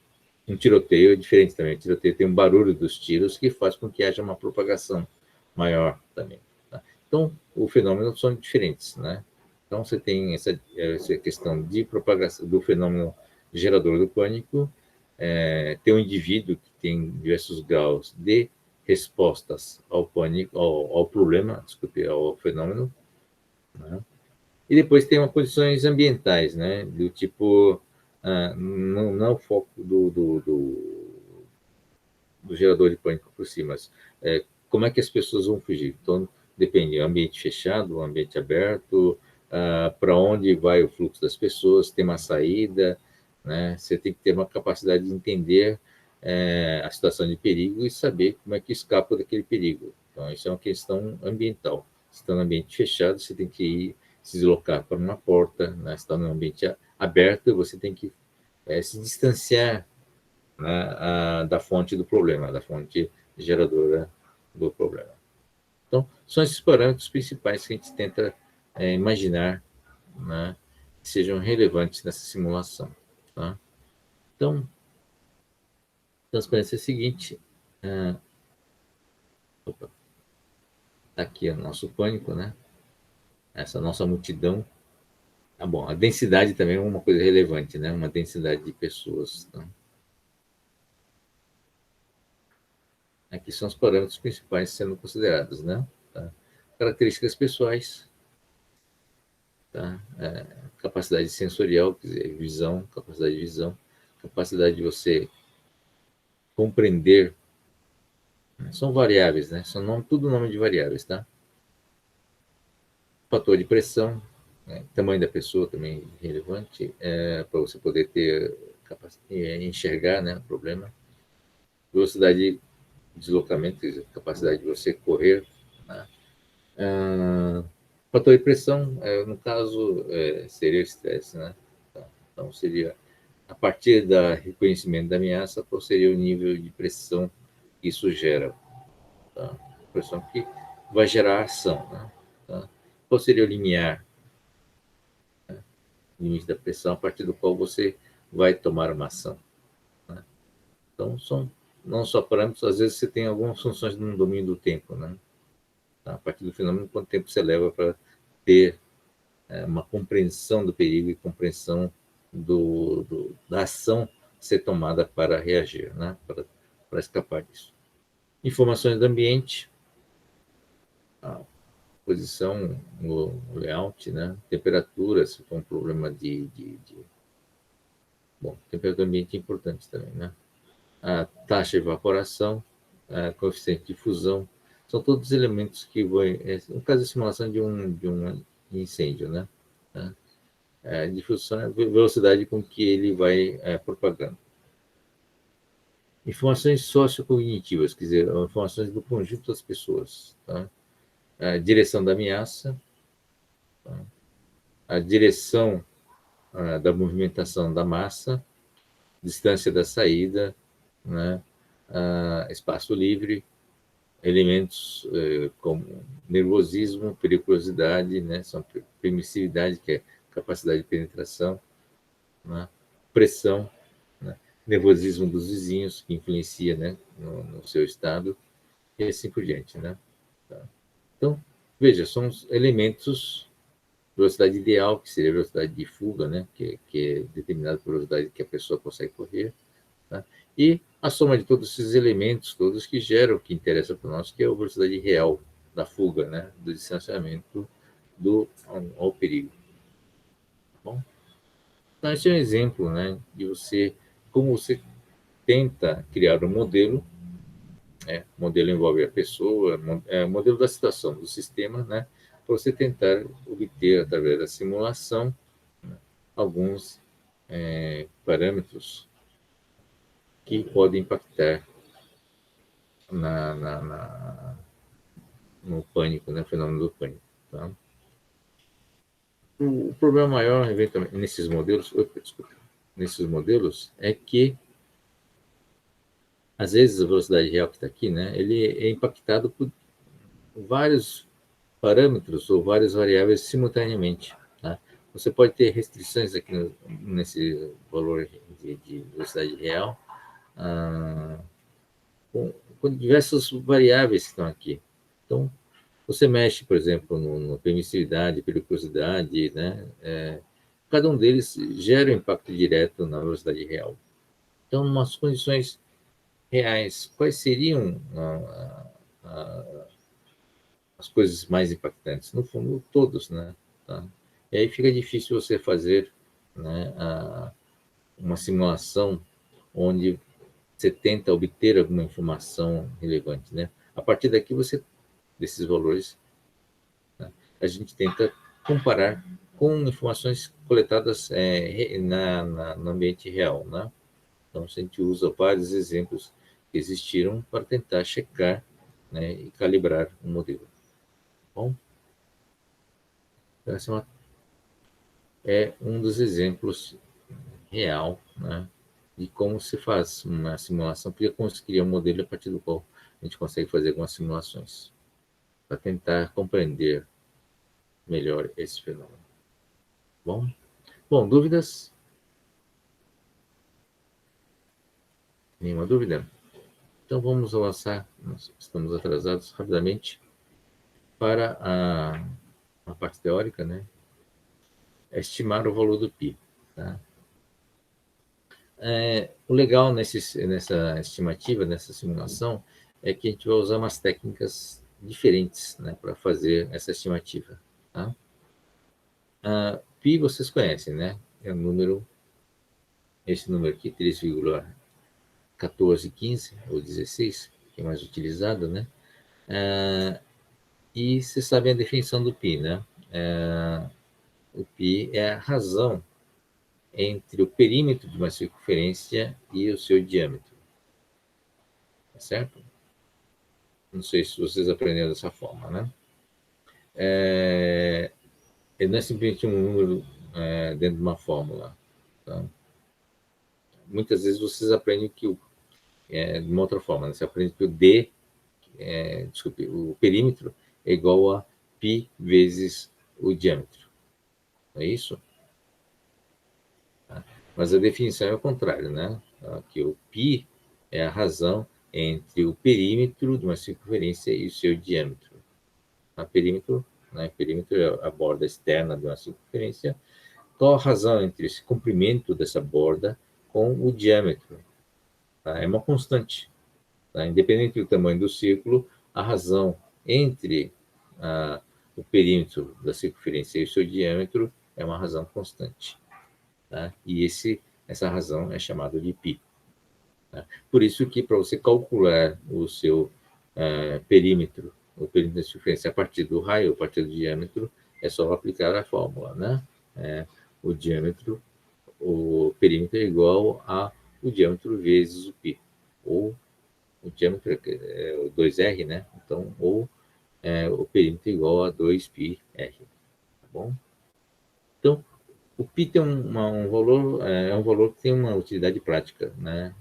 Um tiroteio é diferente também. O tiroteio tem um barulho dos tiros que faz com que haja uma propagação maior também. Tá? Então, o fenômeno são diferentes, né? Então, você tem essa questão de propagação do fenômeno gerador do pânico, tem um indivíduo que tem diversos graus de respostas ao pânico, ao problema, desculpe, ao fenômeno, né? E depois tem uma condições ambientais, né? Do tipo, não é o foco do gerador de pânico por si, mas como é que as pessoas vão fugir? Então, depende, ambiente fechado, ambiente aberto, para onde vai o fluxo das pessoas, tem uma saída, né? Você tem que ter uma capacidade de entender a situação de perigo e saber como é que escapa daquele perigo. Então, isso é uma questão ambiental. Se está no ambiente fechado, você tem que ir se deslocar para uma porta, né? Se está no ambiente aberto, você tem que se distanciar né, da fonte do problema, da fonte geradora do problema. Então, são esses parâmetros principais que a gente tenta imaginar, né, que sejam relevantes nessa simulação. Tá? Então, a transparência é a seguinte, opa, tá aqui o nosso pânico, né? Essa nossa multidão. Ah, bom, a densidade também é uma coisa relevante, né? Uma densidade de pessoas. Tá? Aqui são os parâmetros principais sendo considerados, né? Tá? Características pessoais, tá? Capacidade sensorial, quer dizer, visão, capacidade de visão, capacidade de você compreender, né? São variáveis, né? São tudo nome de variáveis, tá? Fator de pressão, né? Tamanho da pessoa também é relevante, para você poder ter enxergar, né, o problema. Velocidade de deslocamento, quer dizer, capacidade de você correr, né? Fator de pressão, no caso, seria o estresse, né? Tá? Então, seria, a partir do reconhecimento da ameaça, qual seria o nível de pressão que isso gera? Tá? Pressão que vai gerar ação, né? Tá? Qual seria o limiar, limite da pressão, a partir do qual você vai tomar uma ação? Né? Então, são não só parâmetros, às vezes você tem algumas funções no domínio do tempo, né? Tá? A partir do fenômeno, quanto tempo você leva para ter uma compreensão do perigo e compreensão da ação ser tomada para reagir, né? Para escapar disso. Informações do ambiente, a posição, o layout, né? Temperatura, se for um problema Bom, temperatura do ambiente é importante também, né? A taxa de evaporação, a coeficiente de fusão, são todos elementos que vão. No caso da simulação de um incêndio, né? Difusão é a velocidade com que ele vai propagando. Informações sociocognitivas, quer dizer, informações do conjunto das pessoas. Tá? A direção da ameaça, tá? A direção da movimentação da massa, distância da saída, né? Espaço livre, elementos como nervosismo, periculosidade, né? São permissividade, que é capacidade de penetração, né? Pressão, né? Nervosismo dos vizinhos, que influencia, né, no seu estado, e assim por diante. Né? Tá? Então, veja, são os elementos, velocidade ideal, que seria a velocidade de fuga, né, que é determinada pela velocidade que a pessoa consegue correr, tá? E a soma de todos esses elementos, todos que geram o que interessa para nós, que é a velocidade real da fuga, né, do distanciamento ao perigo. Tá bom? Então, esse é um exemplo, né, de como você tenta criar um modelo, o modelo envolve a pessoa, o modelo da situação, do sistema, né, para você tentar obter, através da simulação, né, alguns parâmetros que podem impactar no pânico, né, fenômeno do pânico. Tá? O problema maior, eventualmente, nesses modelos, é que às vezes a velocidade real que está aqui, né, ele é impactado por vários parâmetros ou várias variáveis simultaneamente. Tá? Você pode ter restrições aqui nesse valor de velocidade real, ah, com diversas variáveis que estão aqui. Então, você mexe, por exemplo, no permissividade, periculosidade, né? Cada um deles gera um impacto direto na velocidade real. Então, nas condições reais, quais seriam as coisas mais impactantes? No fundo, todos, né? Tá? E aí fica difícil você fazer, né, uma simulação onde você tenta obter alguma informação relevante, né? A partir daqui, desses valores, né, a gente tenta comparar com informações coletadas no ambiente real, né? Então, a gente usa vários exemplos que existiram para tentar checar, né, e calibrar o modelo. Bom, esse é um dos exemplos real, né, de como se faz uma simulação, porque como se cria um modelo a partir do qual a gente consegue fazer algumas simulações, para tentar compreender melhor esse fenômeno. Bom, bom, dúvidas? Nenhuma dúvida? Então vamos avançar, nós estamos atrasados rapidamente para a parte teórica, né? É estimar o valor do π. Tá? O legal nessa estimativa, nessa simulação, é que a gente vai usar umas técnicas diferentes, né, para fazer essa estimativa. Tá? Π vocês conhecem, né? É um número, esse número aqui, 3,1415 ou 16, que é mais utilizado, né? E vocês sabem a definição do π, né? O π é a razão entre o perímetro de uma circunferência e o seu diâmetro. Tá certo? Não sei se vocês aprenderam dessa forma, né? Ele não é simplesmente um número dentro de uma fórmula. Tá? Muitas vezes vocês aprendem que de uma outra forma, né? Você aprende que o D, desculpe, o perímetro é igual a π vezes o diâmetro. Não é isso? Tá? Mas a definição é o contrário, né? Que o π é a razão entre o perímetro de uma circunferência e o seu diâmetro. A perímetro, né? Perímetro é a borda externa de uma circunferência. Qual a razão entre esse comprimento dessa borda com o diâmetro? Tá? É uma constante. Tá? Independente do tamanho do círculo, a razão entre o perímetro da circunferência e o seu diâmetro é uma razão constante. Tá? E essa razão é chamada de π. Tá? Por isso que para você calcular o seu perímetro, o perímetro da circunferência a partir do raio, a partir do diâmetro, é só aplicar a fórmula, né? O diâmetro, o perímetro é igual a o diâmetro vezes o π, ou o diâmetro é o 2r, né? Então, ou o perímetro é igual a 2πr, tá bom? Então, o π tem um valor, é um valor que tem uma utilidade prática, né?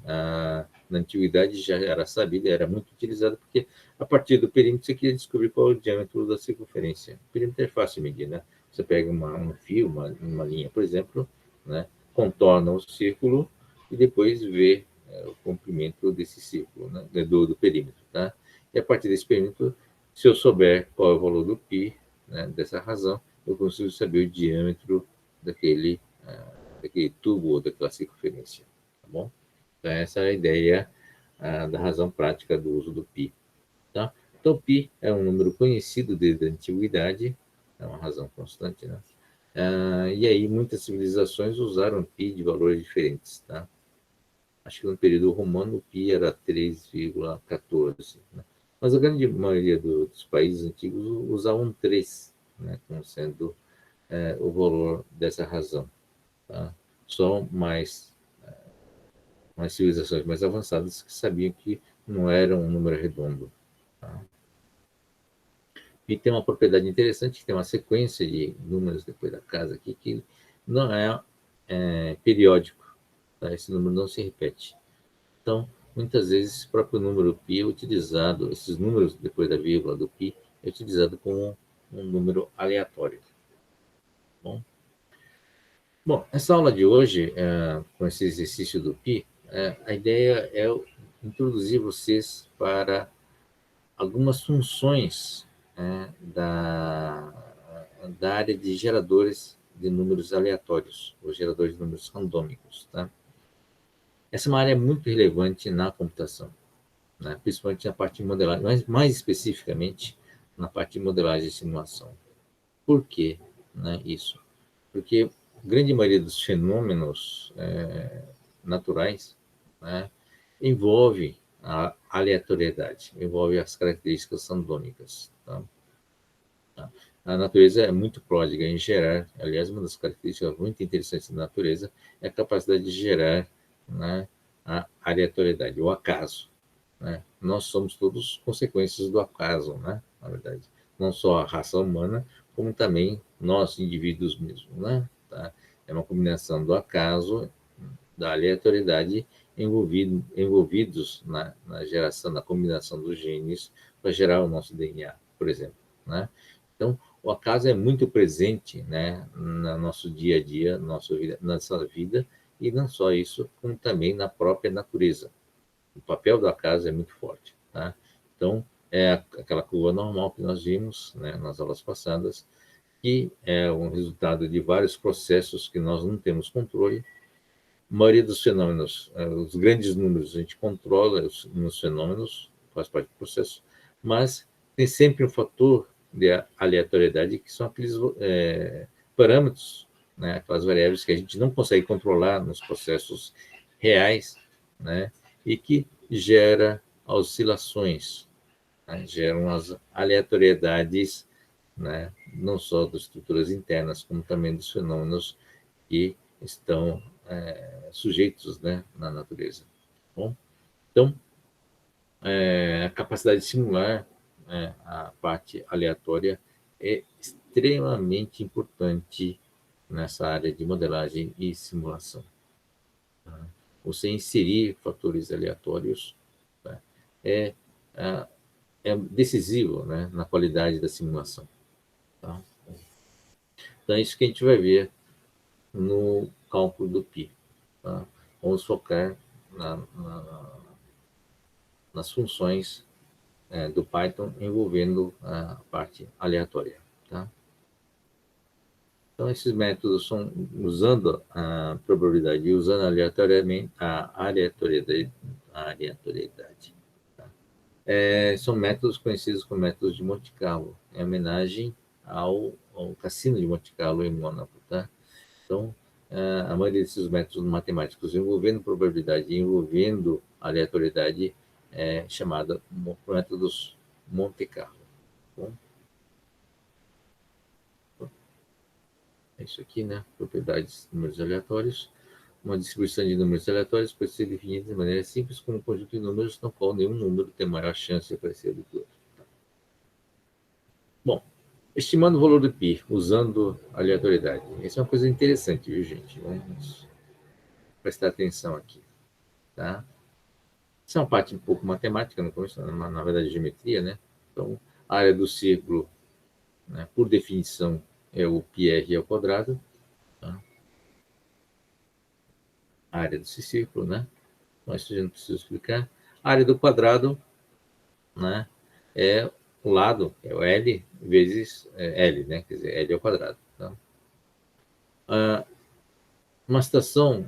Na antiguidade já era sabido, era muito utilizado, porque a partir do perímetro você queria descobrir qual é o diâmetro da circunferência. O perímetro é fácil de medir, né? Você pega um fio, uma linha, por exemplo, né? Contorna o círculo e depois vê o comprimento desse círculo, né? do perímetro, tá? E a partir desse perímetro, se eu souber qual é o valor do π, né, dessa razão, eu consigo saber o diâmetro daquele tubo ou daquela circunferência, tá bom? Então, essa é a ideia da razão prática do uso do π. Tá? Então, π é um número conhecido desde a antiguidade, é uma razão constante, né? E aí muitas civilizações usaram π de valores diferentes, tá? Acho que no período romano o π era 3,14, né? Mas a grande maioria dos países antigos usavam 3, né, como sendo o valor dessa razão. Tá? Só mais civilizações mais avançadas que sabiam que não era um número redondo. Tá? E tem uma propriedade interessante, que tem uma sequência de números depois da casa aqui, que não é periódico. Tá? Esse número não se repete. Então, muitas vezes, esse próprio número π é utilizado, esses números depois da vírgula do π, é utilizado como um número aleatório. Bom, essa aula de hoje, com esse exercício do π, a ideia é introduzir vocês para algumas funções da área de geradores de números aleatórios, ou geradores de números randômicos. Tá? Essa é uma área muito relevante na computação, né? Principalmente na parte de modelagem, mas mais especificamente na parte de modelagem e simulação. Por quê, né, isso? Porque a grande maioria dos fenômenos naturais, né, envolve a aleatoriedade, envolve as características randômicas. Tá? A natureza é muito pródiga em gerar, aliás, uma das características muito interessantes da natureza é a capacidade de gerar, né, a aleatoriedade, o acaso. Né? Nós somos todos consequências do acaso, né? Na verdade. Não só a raça humana, como também nós, indivíduos mesmos. Né? Tá? É uma combinação do acaso da aleatoriedade envolvidos na geração, na combinação dos genes para gerar o nosso DNA, por exemplo, né? Então, o acaso é muito presente, né, no nosso dia a dia, nossa vida, e não só isso, como também na própria natureza. O papel do acaso é muito forte, tá? Então, é aquela curva normal que nós vimos, né, nas aulas passadas, que é um resultado de vários processos que nós não temos controle. A maioria dos fenômenos, os grandes números, a gente controla nos fenômenos, faz parte do processo, mas tem sempre um fator de aleatoriedade, que são aqueles parâmetros, né, aquelas variáveis que a gente não consegue controlar nos processos reais, né, e que gera oscilações, né, geram as aleatoriedades, né, não só das estruturas internas, como também dos fenômenos que estão sujeitos, né, na natureza. Bom, então, a capacidade de simular, né, a parte aleatória é extremamente importante nessa área de modelagem e simulação. Tá? Você inserir fatores aleatórios, tá, é, é decisivo, né, na qualidade da simulação. Tá? Então, é isso que a gente vai ver no cálculo do π. Tá? Vamos focar nas funções do Python envolvendo a parte aleatória. Tá? Então, esses métodos são usando a probabilidade e usando aleatoriamente a aleatoriedade. Tá? São métodos conhecidos como métodos de Monte Carlo, em homenagem ao Cassino de Monte Carlo em Mônaco. Tá? Então, a maioria desses métodos matemáticos envolvendo probabilidade e envolvendo aleatoriedade é chamada métodos Monte Carlo. Bom, é isso aqui, né? Propriedades de números aleatórios. Uma distribuição de números aleatórios pode ser definida de maneira simples como um conjunto de números no qual nenhum número tem maior chance de aparecer do que o outro. Bom, estimando o valor do π usando aleatoriedade. Essa é uma coisa interessante, viu, gente? Vamos prestar atenção aqui. Tá? Isso é uma parte um pouco matemática, no começo, na verdade, geometria, né? Então, a área do círculo, né, por definição, é o πr ao quadrado. Tá? A área desse círculo, né? Mas isso já não preciso explicar. A área do quadrado, né, é o lado, é o L vezes L, né? Quer dizer, L ao quadrado. Tá? Uma situação,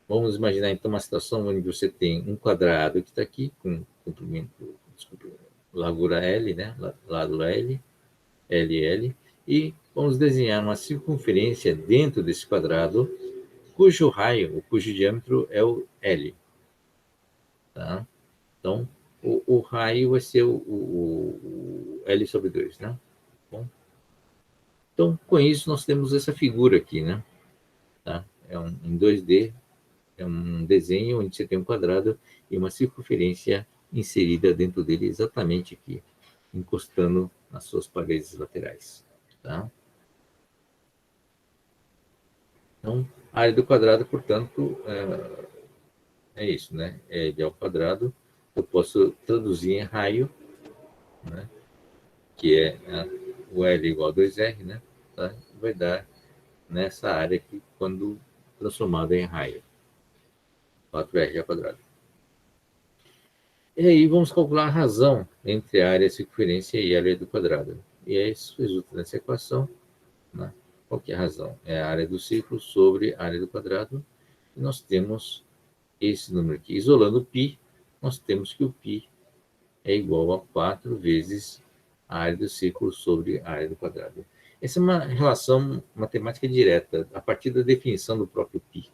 vamos imaginar então uma situação onde você tem um quadrado que está aqui, com comprimento, desculpa, largura L, né? Lado L, LL, e vamos desenhar uma circunferência dentro desse quadrado, cujo raio, cujo diâmetro é o L. Tá? Então, o raio vai ser o L sobre 2. Né? Bom, então, com isso, nós temos essa figura aqui. Né? Tá? Em 2D, é um desenho onde você tem um quadrado e uma circunferência inserida dentro dele, exatamente aqui, encostando nas suas paredes laterais. Tá? Então, a área do quadrado, portanto, é isso, né? É L ao quadrado. Eu posso traduzir em raio, né? Que é o L igual a 2R, né? Tá? Vai dar nessa área aqui, quando transformada em raio. 4R ao quadrado. E aí vamos calcular a razão entre a área, a circunferência e a área do quadrado. E isso resulta nessa equação. Né? Qual que é a razão? É a área do círculo sobre a área do quadrado. E nós temos esse número aqui. Isolando o π, nós temos que o π é igual a 4 vezes a área do círculo sobre a área do quadrado. Essa é uma relação matemática direta, a partir da definição do próprio π.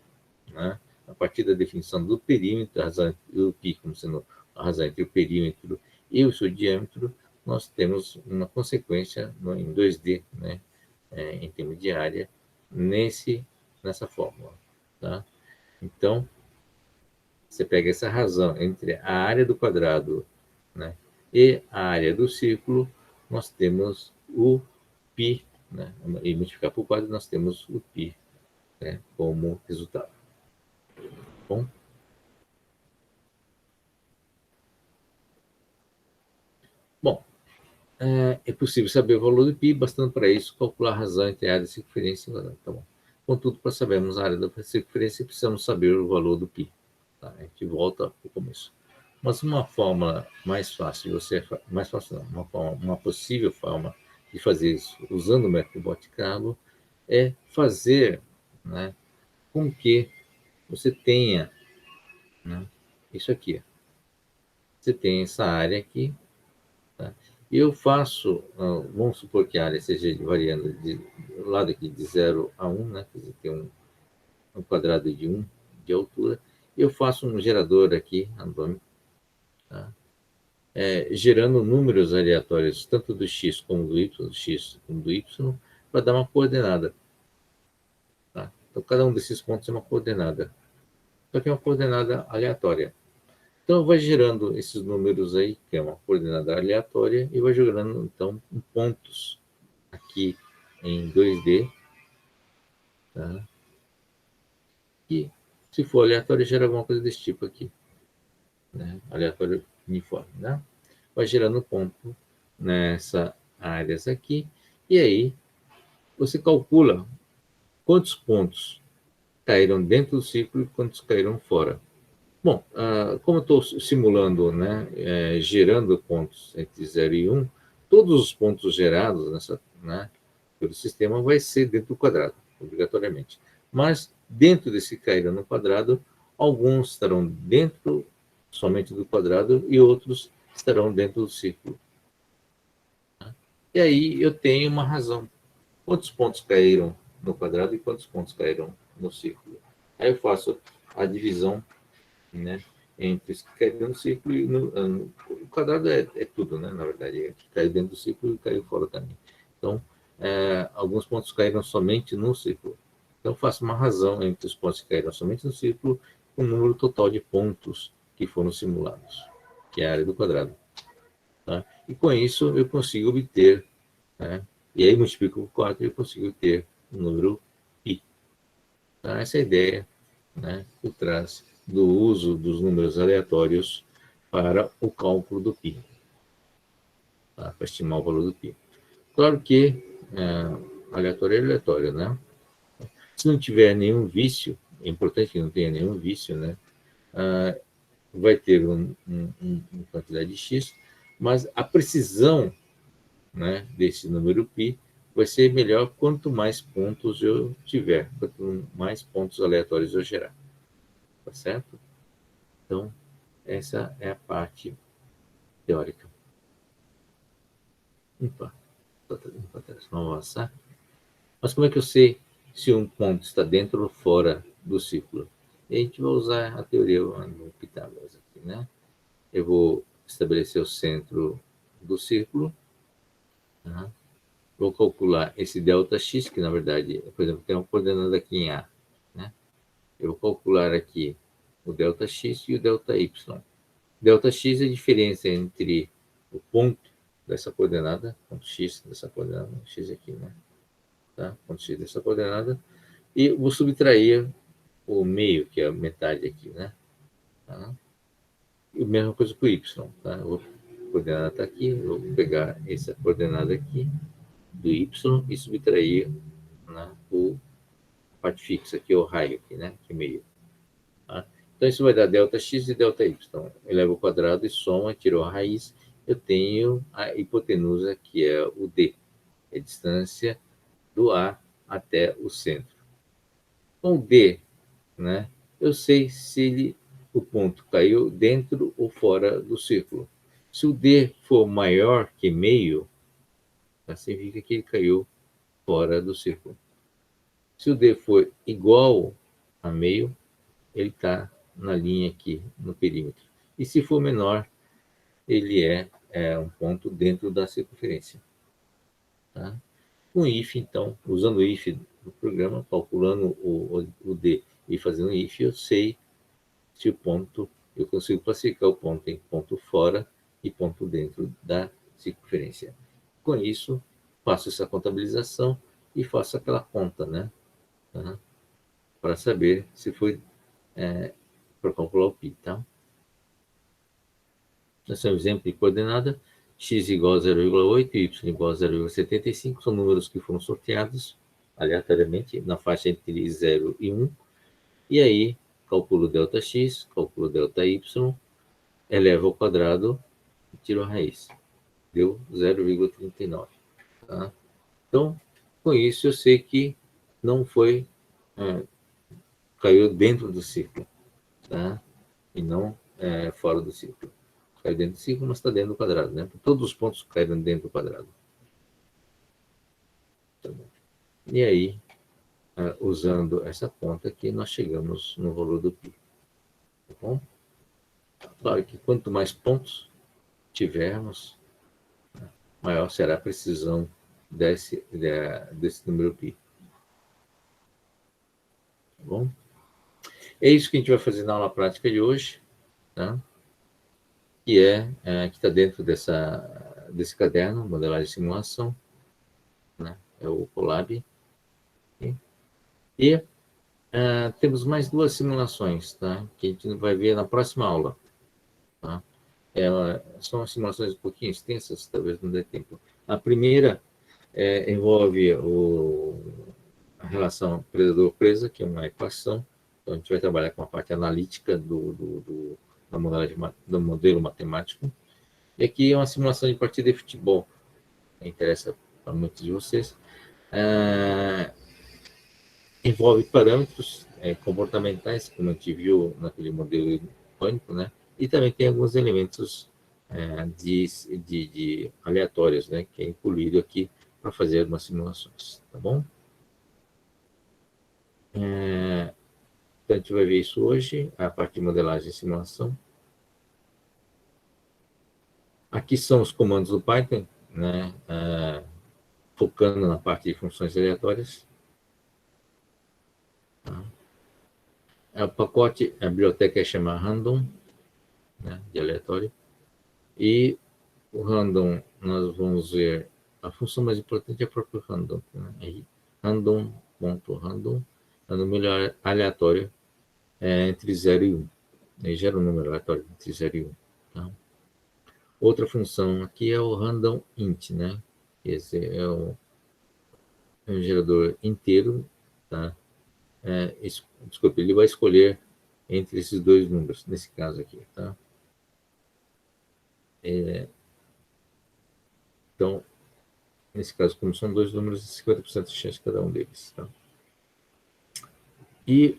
Né? A partir da definição do perímetro, a razão do π como sendo a razão entre o perímetro e o seu diâmetro, nós temos uma consequência em 2D, né? Em termos de área, nessa fórmula. Tá? Então, você pega essa razão entre a área do quadrado, né, e a área do círculo, nós temos o π, né, e multiplicar por 4, nós temos o π, né, como resultado. bom? Bom, é possível saber o valor do π, bastando para isso calcular a razão entre a área da circunferência e o quadrado. Tá bom. Contudo, para sabermos a área da circunferência, precisamos saber o valor do π. Tá? A gente volta para o começo. Mas uma forma mais fácil de você, mais fácil não, uma possível forma de fazer isso usando o método Monte-Carlo é fazer, né, com que você tenha, né, isso aqui. Você tem essa área aqui, tá? E eu faço, vamos supor que a área seja variando do lado aqui de 0 a 1, né? Quer dizer, tem um quadrado de 1 de altura. Eu faço um gerador aqui, randômico, tá? Gerando números aleatórios, tanto do x como do y, para dar uma coordenada. Tá? Então, cada um desses pontos é uma coordenada. Só que é uma coordenada aleatória. Então, vai gerando esses números aí, que é uma coordenada aleatória, e vai gerando, então, pontos aqui em 2D. Tá? E, se for aleatório, gera alguma coisa desse tipo aqui. Né? Aleatório uniforme. Né? Vai gerando ponto nessas áreas aqui. E aí, você calcula quantos pontos caíram dentro do círculo e quantos caíram fora. Bom, como eu estou simulando, né, gerando pontos entre 0 e 1, todos os pontos gerados pelo sistema vai ser dentro do quadrado, obrigatoriamente. Mas, dentro desse caíram no quadrado, alguns estarão dentro somente do quadrado e outros estarão dentro do círculo. Tá? E aí eu tenho uma razão. Quantos pontos caíram no quadrado e quantos pontos caíram no círculo? Aí eu faço a divisão, né, entre os que caíram no círculo e o quadrado é tudo, né, na verdade, é que caiu dentro do círculo e caiu fora também. Então, alguns pontos caíram somente no círculo. Então, faço uma razão entre os pontos que caíram somente no círculo e o número total de pontos que foram simulados, que é a área do quadrado. Tá? E com isso eu consigo obter, né, e aí multiplico por 4 e eu consigo ter o número π. Tá? Essa é a ideia, né, por trás do uso dos números aleatórios para o cálculo do π, tá? Para estimar o valor do π. Claro que aleatório é aleatório, né? Se não tiver nenhum vício, é importante que não tenha nenhum vício, né? Vai ter uma quantidade de x, mas a precisão, né, desse número π vai ser melhor quanto mais pontos eu tiver, quanto mais pontos aleatórios eu gerar. Tá certo? Então, essa é a parte teórica. Opa, vamos avançar. Mas como é que eu sei se um ponto está dentro ou fora do círculo? E a gente vai usar a teoria do Pitágoras aqui, né? Eu vou estabelecer o centro do círculo, tá? Vou calcular esse ΔX, que na verdade, por exemplo, tem uma coordenada aqui em A, né? Eu vou calcular aqui o ΔX e o ΔY. ΔX é a diferença entre o ponto dessa coordenada, ponto x dessa coordenada, x aqui, né? Tá? Ponto x dessa coordenada, e vou subtrair o meio, que é a metade aqui, né? Tá? E a mesma coisa com o y, tá? A coordenada está aqui, eu vou pegar essa coordenada aqui do y e subtrair, né, a parte fixa, que é o raio aqui, né? Que é meio. Tá? Então, isso vai dar ΔX e ΔY. Então, eleva ao quadrado e soma, tirou a raiz, eu tenho a hipotenusa, que é o D, é a distância do A até o centro. Com o D, né, eu sei se o ponto caiu dentro ou fora do círculo. Se o D for maior que meio, significa que ele caiu fora do círculo. Se o D for igual a meio, ele está na linha aqui, no perímetro. E se for menor, ele é um ponto dentro da circunferência. Tá? Com if, então, usando o if do programa, calculando o D e fazendo o if, eu sei se o ponto, eu consigo classificar o ponto em ponto fora e ponto dentro da circunferência. Com isso, faço essa contabilização e faço aquela conta, né? Tá? Para saber se foi para calcular o π, tá? Esse é um exemplo de coordenada, x igual a 0,8 e y igual a 0,75, são números que foram sorteados aleatoriamente na faixa entre 0 e 1, e aí calculo ΔX, calculo ΔY, elevo ao quadrado e tiro a raiz. Deu 0,39. Tá? Então, com isso eu sei que não foi, caiu dentro do círculo, tá? E não fora do círculo. Caiu dentro do círculo, mas está dentro do quadrado, né? Todos os pontos caíram dentro do quadrado. Tá bom. E aí, usando essa conta aqui, nós chegamos no valor do π. Tá bom? Claro que quanto mais pontos tivermos, maior será a precisão desse número π. Tá bom? É isso que a gente vai fazer na aula prática de hoje, tá? Que está dentro desse caderno, modelagem e simulação, né? É o Colab. E temos mais duas simulações, tá? Que a gente vai ver na próxima aula. Tá? São simulações um pouquinho extensas, talvez não dê tempo. A primeira envolve a relação predador-presa, que é uma equação. Então, a gente vai trabalhar com a parte analítica do modelo matemático. E aqui é uma simulação de partida de futebol, que interessa para muitos de vocês. Envolve parâmetros comportamentais, como a gente viu naquele modelo pânico, né? E também tem alguns elementos de aleatórios, né? Que é incluído aqui para fazer algumas simulações, tá bom? Então, a gente vai ver isso hoje, a parte de modelagem e simulação. Aqui são os comandos do Python, né? Focando na parte de funções aleatórias. Tá? O pacote, a biblioteca chama random, né? De aleatório. E o random, nós vamos ver, a função mais importante é o próprio random. Né? Random.random é um número aleatório entre 0 e 1. Ele gera um número aleatório entre 0 e 1. Tá? Outra função aqui é o random int, né? Esse é um gerador inteiro, tá? Desculpe, ele vai escolher entre esses dois números, nesse caso aqui, tá? Então, nesse caso, como são dois números, 50% de chance de cada um deles, tá? E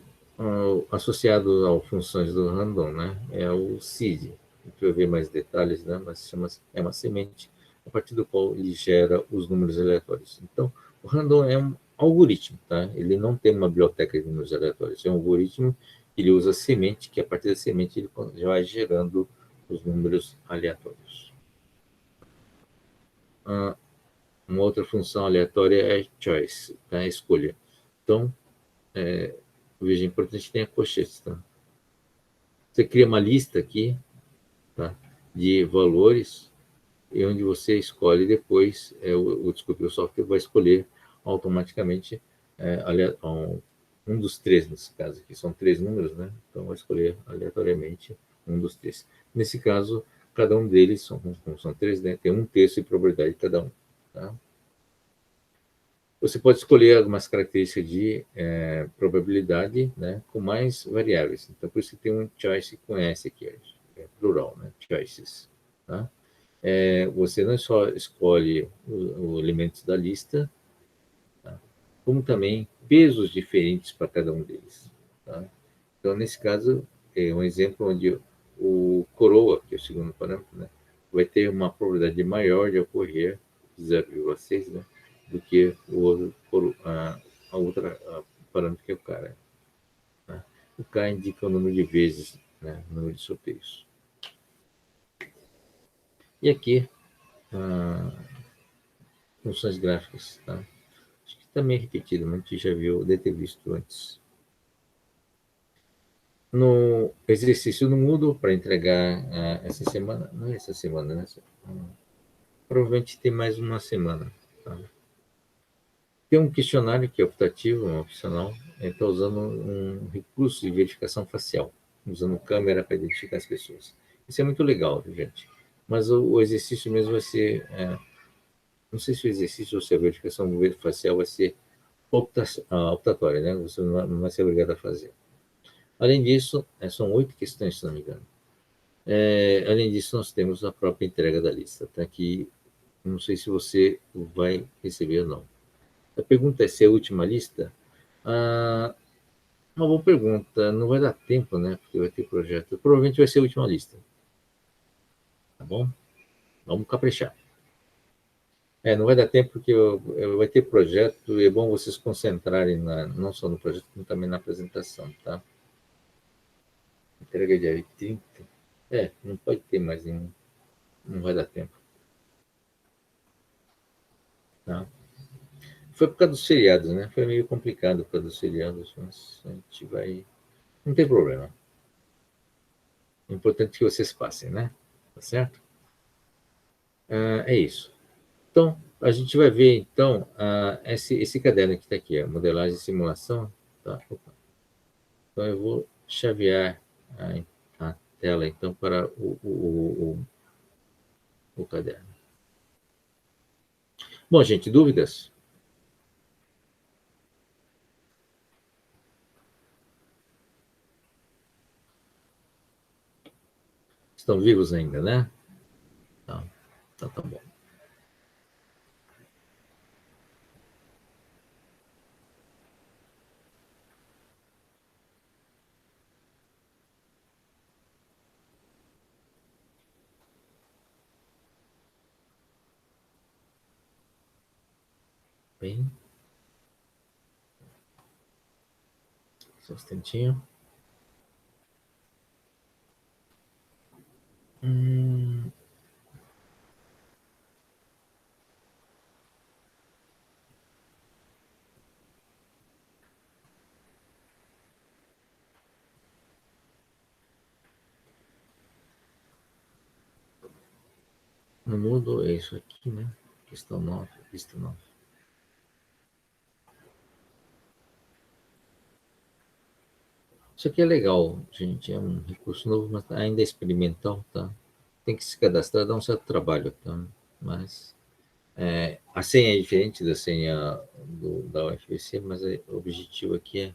associado às funções do random, né, é o seed. A gente vai ver mais detalhes, né, mas é uma semente a partir do qual ele gera os números aleatórios. Então, o random é um algoritmo, tá? Ele não tem uma biblioteca de números aleatórios, é um algoritmo que ele usa semente, que a partir da semente ele já vai gerando os números aleatórios. Uma outra função aleatória é choice, tá? Escolha. Então, veja, é importante que tenha colchetes, tá? Você cria uma lista aqui, tá? De valores, e onde você escolhe depois, o software vai escolher automaticamente um dos três, nesse caso aqui, são 3 números, né? Então, vai escolher aleatoriamente um dos 3. Nesse caso, cada um deles, como são 3, né? Tem 1/3 de probabilidade de cada um, tá? Você pode escolher algumas características de probabilidade, né, com mais variáveis. Então, por isso que tem um choice com S aqui, é plural, né, choices. Tá? Você não só escolhe os elementos da lista, tá? Como também pesos diferentes para cada um deles. Tá? Então, nesse caso, é um exemplo onde o coroa, que é o segundo parâmetro, né, vai ter uma probabilidade maior de ocorrer 0,6, né, do que a outra parâmetro que é o cara. Né? O K indica o número de vezes, né, o número de sorteios. E aqui, funções gráficas. Tá? Acho que também é repetido, mas a gente já viu, deve ter visto antes. No exercício no Moodle, para entregar essa semana, não é essa semana, né? Provavelmente tem mais uma semana. Tá? Tem um questionário que é optativo, opcional, está usando um recurso de verificação facial. usando câmera para identificar as pessoas. Isso é muito legal, viu, gente? Mas o exercício mesmo vai ser, não sei se o exercício ou se a verificação do movimento facial vai ser optatória, né? Você não vai ser obrigado a fazer. Além disso, são 8 questões, se não me engano. Além disso, nós temos a própria entrega da lista, tá? Que não sei se você vai receber ou não. A pergunta é se é a última lista. Uma boa pergunta. Não vai dar tempo, né? Porque vai ter projeto. Provavelmente vai ser a última lista. Tá bom? Vamos caprichar. Não vai dar tempo porque vai ter projeto e é bom vocês concentrarem não só no projeto, como também na apresentação, tá? Entrega dia 30. Não pode ter mais nenhum. Não vai dar tempo. Tá? Foi por causa dos feriados, né? Foi meio complicado por causa dos feriados, mas a gente vai. Não tem problema. O importante é que vocês passem, né? Tá certo? É isso. Então, a gente vai ver, então, esse caderno que está aqui, a modelagem e simulação. Tá? Então, eu vou chavear a tela, então, para o caderno. Bom, gente, dúvidas? Estão vivos ainda, né? Então tá bom. Bem, só um instantinho. No mudo é isso aqui, né? Questão 9, lista 9. Isso aqui é legal, gente. É um recurso novo, mas ainda é experimental, tá? Tem que se cadastrar, dá um certo trabalho, tá? Mas a senha é diferente da senha da UFBC, mas o objetivo aqui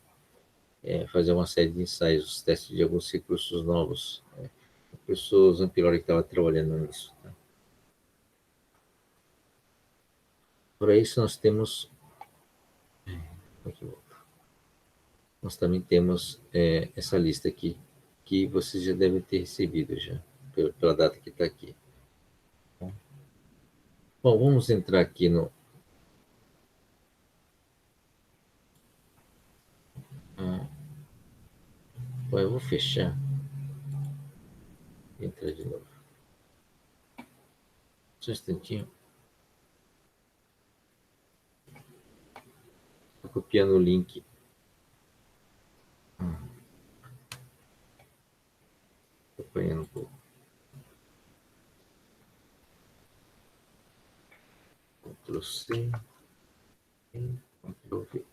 é fazer uma série de ensaios, testes de alguns recursos novos. O professor Zampiroli estava trabalhando nisso. Tá? Para isso, nós temos. Aqui, nós também temos essa lista aqui, que vocês já devem ter recebido já, pela data que está aqui. Bom, vamos entrar aqui no. Bom, eu vou fechar e entrar de novo. Só um instantinho. Estou copiando o link. Acompanhando um pouco. Ctrl+C. Ctrl+V.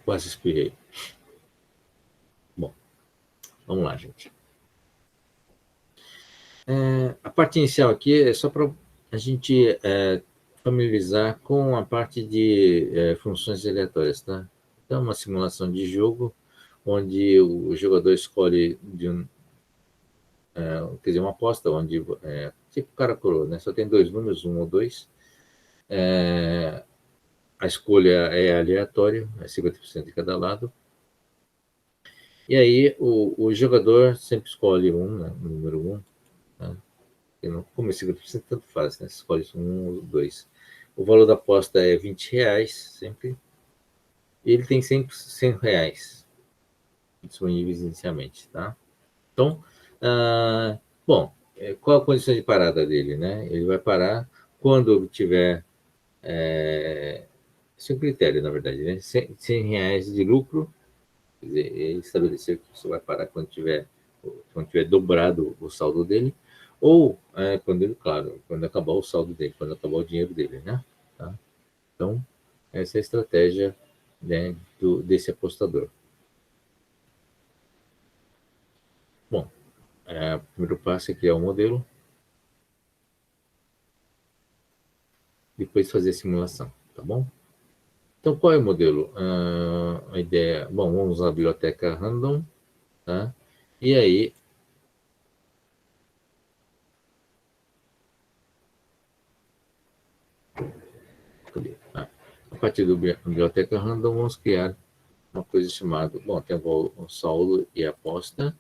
Quase espirrei. Bom, vamos lá, gente. A parte inicial aqui é só para a gente familiarizar com a parte de funções aleatórias, tá? Então, uma simulação de jogo, onde o jogador escolhe quer dizer, uma aposta, onde tipo cara coroa, né? Só tem 2 números, 1 ou 2. A escolha é aleatória, é 50% de cada lado. E aí o jogador sempre escolhe né? O número 1. Tá? Como é 50%, tanto faz, né? Você escolhe 1 ou 2. O valor da aposta é R$20, sempre. E ele tem sempre R$100 disponíveis inicialmente, tá? Então, bom, qual a condição de parada dele, né? Ele vai parar quando tiver esse é o critério, na verdade, né? R$100 de lucro, quer dizer, ele estabeleceu que você vai parar quando tiver dobrado o saldo dele, ou quando ele, claro, quando acabar o saldo dele, quando acabar o dinheiro dele, né? Tá? Então, essa é a estratégia, né, desse apostador. Bom, o primeiro passo é criar um modelo, depois fazer a simulação, tá bom? Então, qual é o modelo? A ideia, bom, vamos usar a biblioteca random, tá? E aí, cadê? A partir da biblioteca random, vamos criar uma coisa chamada, bom, tem o saldo e a aposta,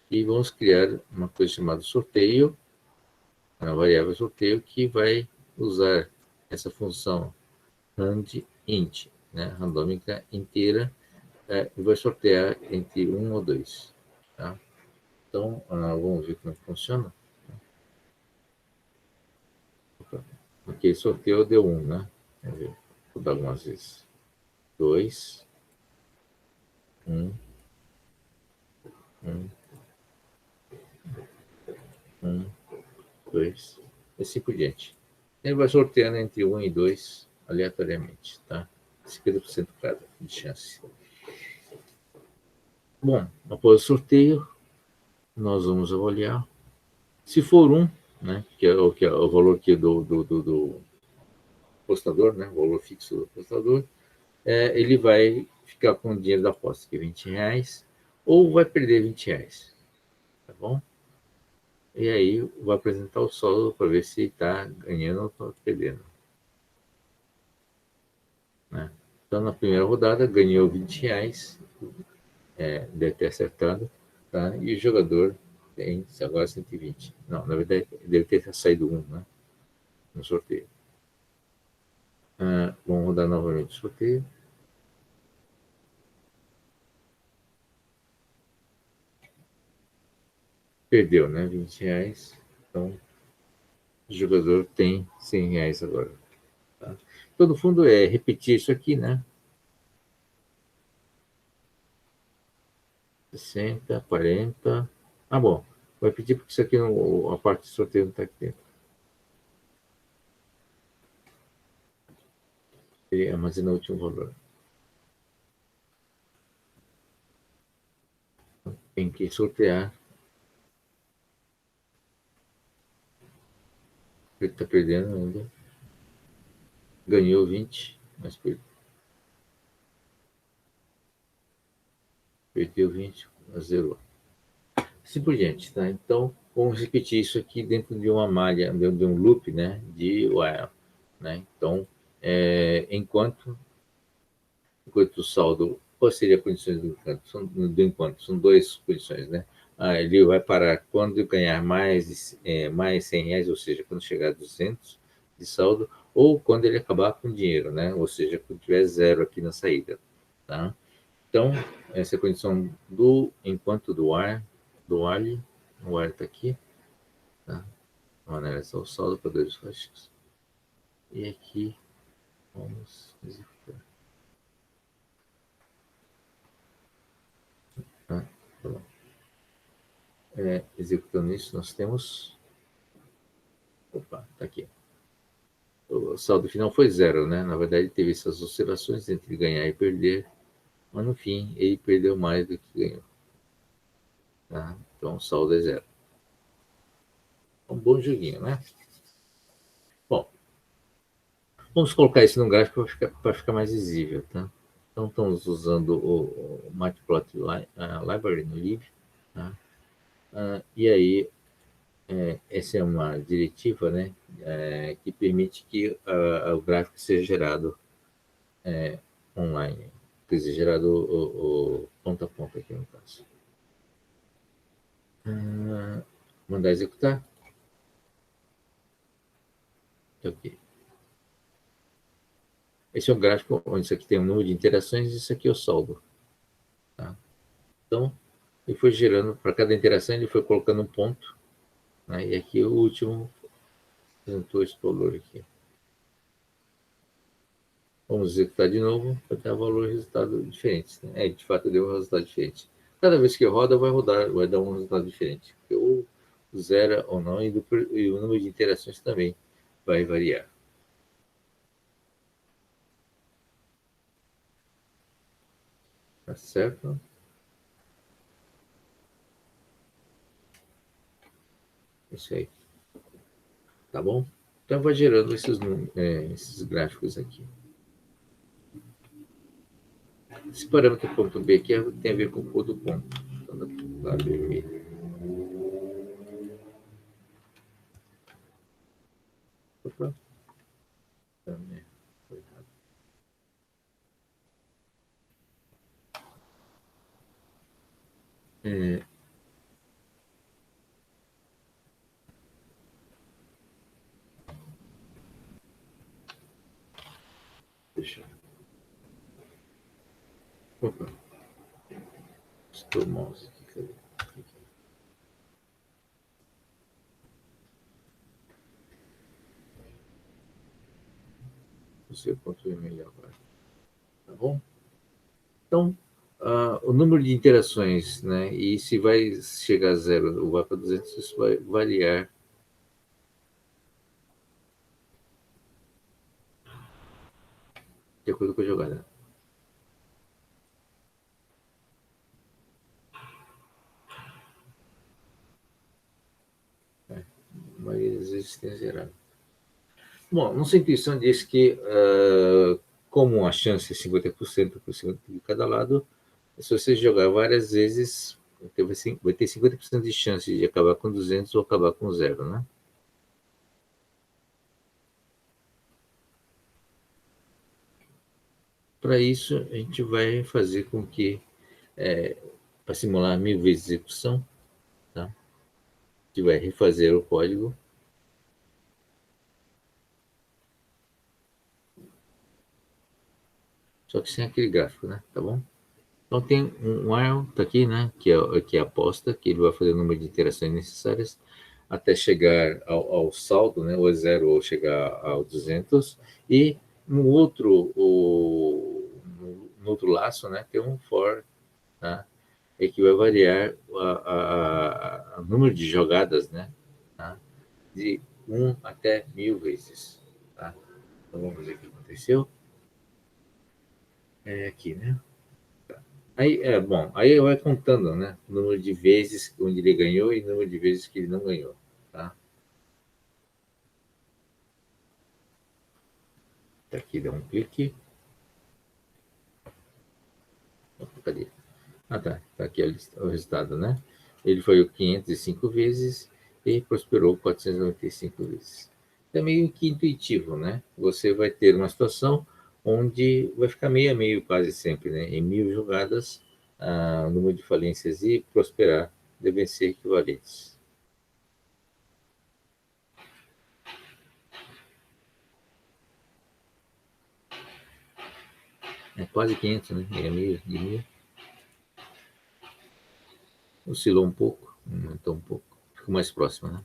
e vamos criar uma coisa chamada sorteio, uma variável sorteio que vai usar essa função randint, né, randômica inteira, e vai sortear entre um ou dois. Tá? Então, vamos ver como é que funciona. Aqui sorteio deu um, né? Vou dar algumas vezes. Dois, um, um, um, dois, e assim por diante. Ele vai sorteando entre um e dois aleatoriamente, tá? 50% cada de chance. Bom, após o sorteio, nós vamos avaliar. Se for um, né, que é o valor aqui do apostador, né, o valor fixo do apostador, ele vai ficar com o dinheiro da aposta, que é R$ 20, ou vai perder R$ 20, tá bom? E aí vai apresentar o saldo para ver se está ganhando ou está perdendo. Né? Então, na primeira rodada, ganhou R$ 20, deve ter acertado, tá? E o jogador tem agora 120. Não, na verdade, deve ter saído um, né? No sorteio. Vamos rodar novamente o sorteio. Perdeu, né? R$ 20. Então, o jogador tem R$ 100 agora. Tá? Então, no fundo, é repetir isso aqui, né? 60, 40. Bom. Vai pedir porque isso aqui, a parte do sorteio não está aqui dentro. Ele armazena o último valor. Tem que sortear. Ele está perdendo ainda. Ganhou 20, mas perdeu 20, zerou. Assim por diante, tá? Então, vamos repetir isso aqui dentro de uma malha, dentro de um loop, né, de while, né? Então, enquanto o saldo, qual seria a condições do enquanto? São duas condições, né? Ele vai parar quando ganhar mais R$ 100, ou seja, quando chegar a 200 de saldo, ou quando ele acabar com dinheiro, né? Ou seja, quando tiver zero aqui na saída, tá? Então, essa é a condição do enquanto do while, o while está aqui, tá? Vamos analisar o saldo para dois faixas. E aqui, vamos executar. Tá? Executando isso, nós temos. Opa, tá aqui. O saldo final foi zero, né? Na verdade, teve essas oscilações entre ganhar e perder, mas no fim, ele perdeu mais do que ganhou. Tá? Então, o saldo é zero. Um bom joguinho, né? Bom, vamos colocar isso no gráfico para ficar mais visível, tá? Então, estamos usando o Matplotlib Library no lib, tá? E aí, essa é uma diretiva, né, que permite que o gráfico seja gerado online, quer dizer, gerado o ponto a ponto aqui no caso. Mandar executar. Ok. Esse é um gráfico onde isso aqui tem um número de interações e isso aqui é o saldo. Tá? Então, ele foi gerando, para cada interação, ele foi colocando um ponto, né, e aqui o último apresentou esse valor aqui. Vamos executar de novo para dar valor e resultado diferentes. Né? De fato, deu um resultado diferente. Cada vez que roda, vai dar um resultado diferente. zera ou não, e o número de interações também vai variar. Tá certo? Isso aí. Tá bom? Então, vai gerando esses gráficos aqui. Esse parâmetro ponto B aqui tem a ver com o cor do ponto. Então, lá, vermelho. Opa. Também foi errado. É, deixa eu. Opa. Estou mouse aqui. Cadê? O seu ponto vermelho agora. Tá bom? Então, o número de interações, né? E se vai chegar a zero ou vai para 200, isso vai variar de acordo com a jogada. Né? Mas vezes tem zerado. Bom, nossa intuição diz que, como a chance é 50% de cada lado, se você jogar várias vezes, vai ter 50% de chance de acabar com 200 ou acabar com zero, né? Para isso, a gente vai fazer com que, para simular 1000 vezes a execução, tá? A gente vai refazer o código. Só que sem aquele gráfico, né? Tá bom? Então tem um while, tá aqui, né? Que é a aposta, que ele vai fazer o número de interações necessárias até chegar ao saldo, né? Ou é zero ou chegar ao 200. E no outro laço, né? Tem um for, tá? E que vai variar o número de jogadas, né? Tá? De 1 até 1000 vezes, tá? Então vamos ver o que aconteceu. É aqui, né? Aí, bom, aí vai contando, né? O número de vezes onde ele ganhou e o número de vezes que ele não ganhou, tá? Aqui dá um clique. Opa, cadê? Ah, tá. Tá aqui o resultado, né? Ele foi 505 vezes e prosperou 495 vezes. É meio que intuitivo, né? Você vai ter uma situação onde vai ficar meio a meio quase sempre, né? Em 1000 jogadas, o número de falências e prosperar devem ser equivalentes. É quase 500, né? Meia meio de 1000. Oscilou um pouco, aumentou um pouco. Ficou mais próximo, né?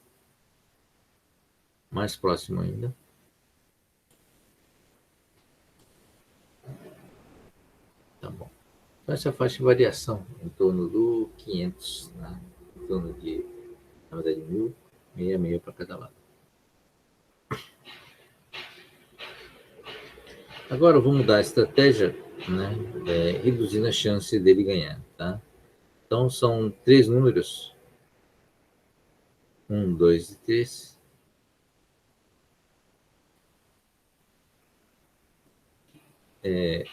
Mais próximo ainda. Tá bom. Então, essa faixa de variação em torno do 500, né? Em torno de, na verdade, 1000, meia meia para cada lado. Agora vamos mudar a estratégia, né? Reduzindo a chance dele ganhar, tá? Então são 3 números, 1, 2 e 3,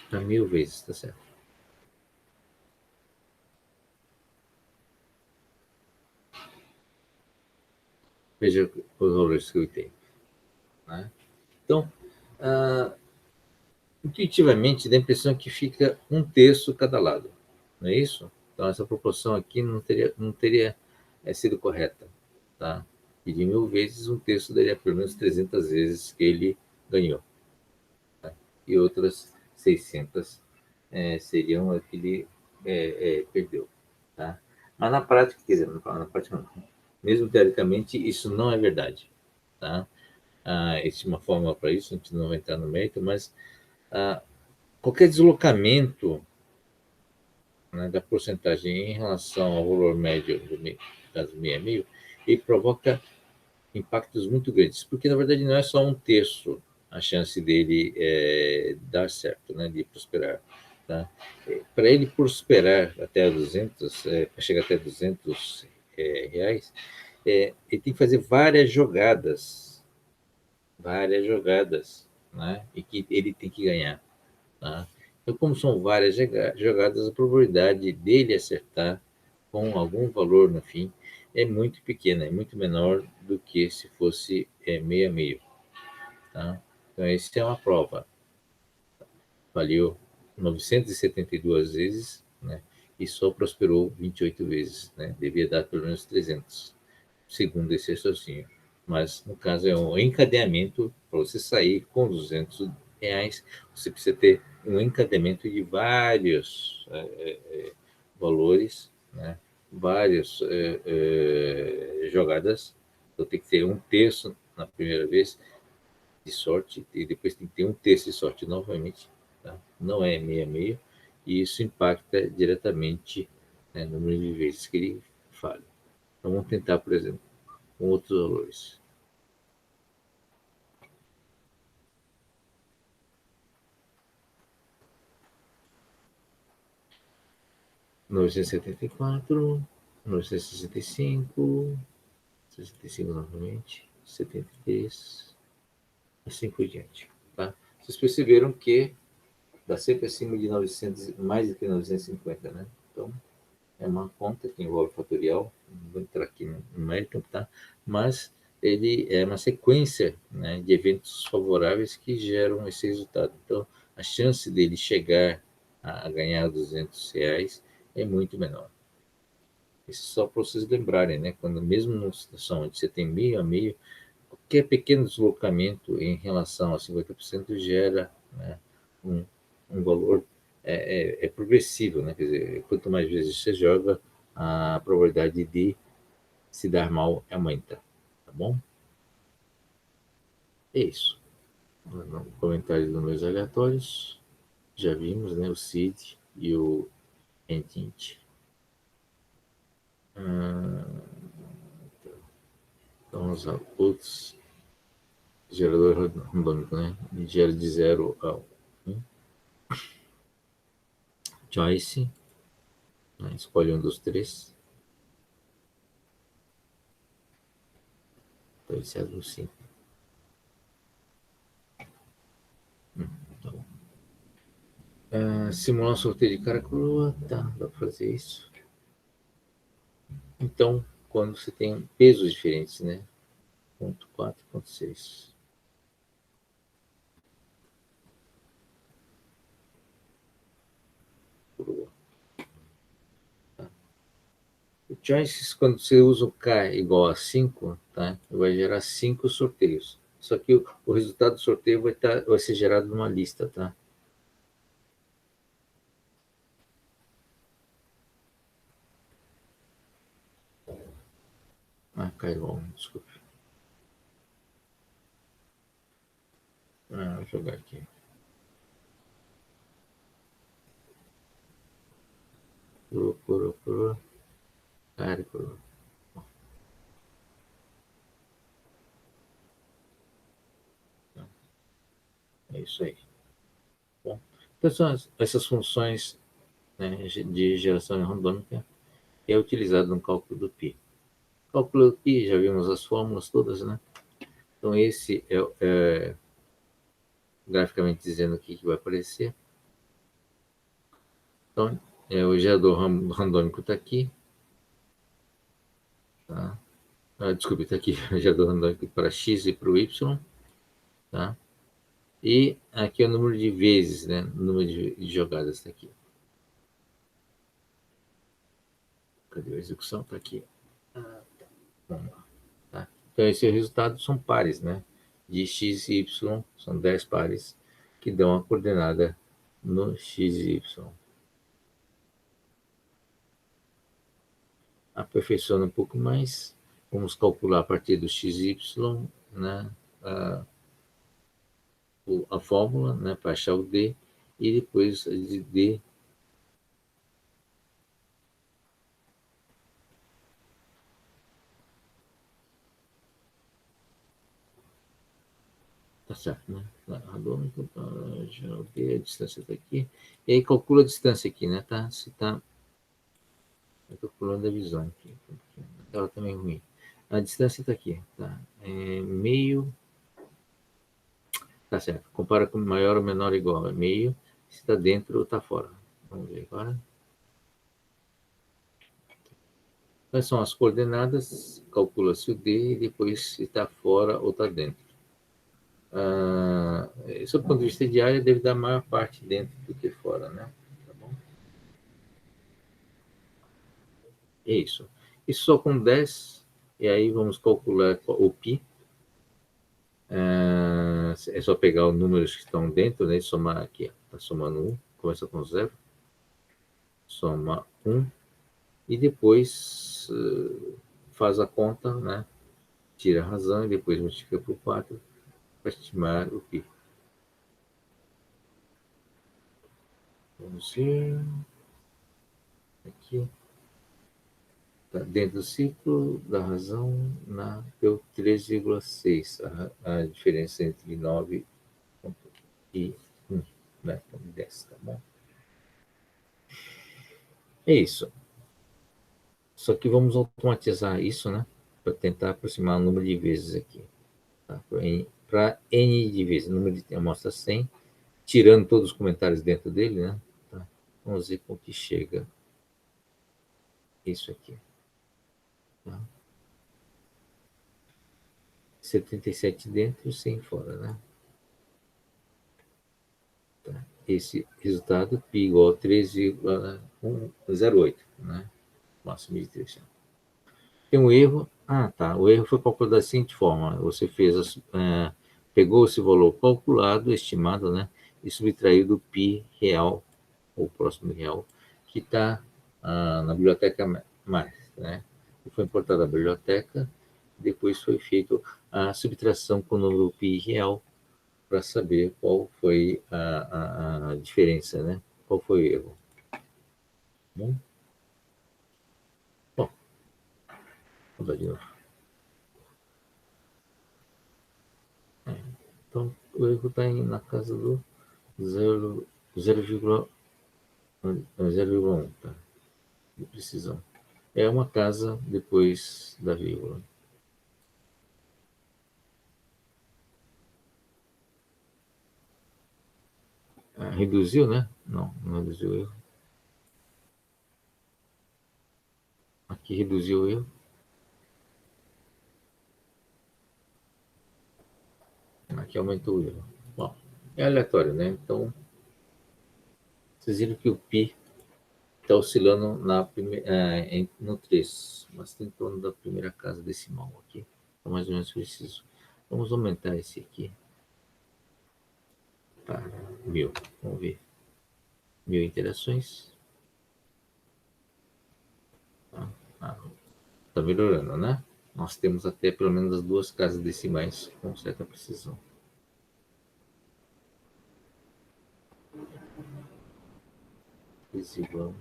para 1000 vezes, tá certo? Veja os valores que eu tenho, né? Então, ah, intuitivamente dá a impressão que fica 1/3 cada lado, não é isso? Então essa proporção aqui não teria sido correta, tá? E de 1000 vezes, 1/3 daria pelo menos 300 vezes que ele ganhou, tá? E outras 600 seriam a que ele perdeu, tá? Mas na prática, quer dizer, na prática não. Mesmo teoricamente, isso não é verdade, tá? Existe uma fórmula para isso, a gente não vai entrar no mérito, mas ah, qualquer deslocamento, né, da porcentagem em relação ao valor médio do caso meio a meio, e provoca impactos muito grandes, porque na verdade não é só um terço a chance dele dar certo, né, de prosperar. Tá? Para ele prosperar até 200, para chegar até 200 reais, ele tem que fazer várias jogadas, né, e que ele tem que ganhar. Tá? Então, como são várias jogadas, a probabilidade dele acertar com algum valor no fim é muito pequena, é muito menor do que se fosse meio a meio. Tá? Então, essa é uma prova. Valeu 972 vezes, né? E só prosperou 28 vezes, né? Devia dar pelo menos 300, segundo esse raciocínio. Mas, no caso, é um encadeamento. Para você sair com 200 reais, você precisa ter um encadeamento de vários valores, né? Várias jogadas. Então, tem que ter um terço na primeira vez, de sorte, e depois tem que ter um terço de sorte novamente, tá? Não é meio a meio, e isso impacta diretamente, né, no número de vezes que ele falha. Então vamos tentar, por exemplo, com outros valores. Novecentos e setenta e quatro, 965, 65 novamente, 73, assim por diante. Tá? Vocês perceberam que dá sempre acima de 900, mais do que 950, né? Então, é uma conta que envolve fatorial, não vou entrar aqui no mérito, tá? Mas ele é uma sequência, né, de eventos favoráveis que geram esse resultado. Então, a chance dele chegar a ganhar R$ 200 é muito menor. Isso só para vocês lembrarem, né? Quando mesmo numa situação onde você tem meio a meio, qualquer pequeno deslocamento em relação a 50% gera, né, um, um valor progressivo, né? Quer dizer, quanto mais vezes você joga, a probabilidade de se dar mal aumenta, tá bom? É isso. No comentário dos números aleatórios, já vimos, né, o seed e o entint. Então, vamos lá, outros gerador randômico, né? E gera de 0 a 1. Choice, né? Escolhe um dos três. Então, esse é do 5. Tá bom. Simular um sorteio de cara coroa, tá, dá para fazer isso. Então, quando você tem pesos diferentes, né? Ponto 4, ponto 6. Coroa. Tá. O choices, quando você usa o K igual a 5, tá? Vai gerar 5 sorteios. Só que o resultado do sorteio vai ser gerado numa lista, tá? K igual 1, desculpa. Vou jogar aqui. Coroa. Cara, coroa. É isso aí. Bom, então são essas funções, né, de geração randômica é utilizado no cálculo do π. Cálculo do π, já vimos as fórmulas todas, né? Então esse é graficamente dizendo o que vai aparecer. Então, o gerador randômico está aqui. Tá? Desculpe, está aqui o gerador randômico para x e para o y. Tá? E aqui é o número de vezes, né? O número de jogadas está aqui. Cadê a execução? Está aqui. Vamos lá. Tá? Então, esse resultado são pares, né? De x e y, são 10 pares que dão a coordenada no x e y. Aperfeiçoando um pouco mais, vamos calcular a partir do x e y, né? A fórmula, né? Para achar o d, e depois de d Tá certo, né? Tá, radômetro, tá, geral B, a distância está aqui. E aí calcula a distância aqui, né? Tá, se tá calculando a visão aqui. Ela também é ruim. A distância está aqui, tá? É meio. Tá certo. Compara com maior ou menor ou igual. É meio. Se está dentro ou está fora. Vamos ver agora. Quais são as coordenadas? Calcula-se o D e depois se está fora ou está dentro. Sob o ponto de vista de área, deve dar maior parte dentro do que fora, né? Tá bom? É isso. Isso só com 10, e aí vamos calcular o π. É só pegar os números que estão dentro, né? E somar aqui. Está somando 1, começa com 0. Soma 1 e depois faz a conta, né? Tira a razão e depois multiplica por 4 para estimar o π. Vamos ver aqui. Tá dentro do ciclo da razão, deu 3,6. A diferença entre 9 e 1, né? Então, 10, tá bom? É isso. Só que vamos automatizar isso, né? Para tentar aproximar o número de vezes aqui. Tá? Para n de vezes, o número de amostra 100, tirando todos os comentários dentro dele, né? Tá? Vamos ver com que chega isso aqui. Tá? 77 dentro e 100 fora, né? Tá? Esse resultado, π igual a 3,108, né? Máximo de 3. Tem um erro. Tá. O erro foi calculado da seguinte forma: você fez, pegou esse valor calculado, estimado, né? E subtraiu do π real, ou próximo real, que está na biblioteca mais, né? E foi importada a biblioteca, depois foi feita a subtração com o número π real para saber qual foi a diferença, né? Qual foi o erro. Bom, vamos lá de novo. Então, o erro está na casa do 0,1, tá? De precisão. É uma casa depois da vírgula. Reduziu, né? Não reduziu o erro. Aqui reduziu o erro. Aqui aumentou o erro. Bom, é aleatório, né? Então, vocês viram que o π está oscilando no 3, mas está em torno da primeira casa decimal aqui. Então, mais ou menos preciso. Vamos aumentar esse aqui para 1000. Vamos ver. 1000 interações. Tá melhorando, né? Nós temos até pelo menos as duas casas decimais com certa precisão. Igual.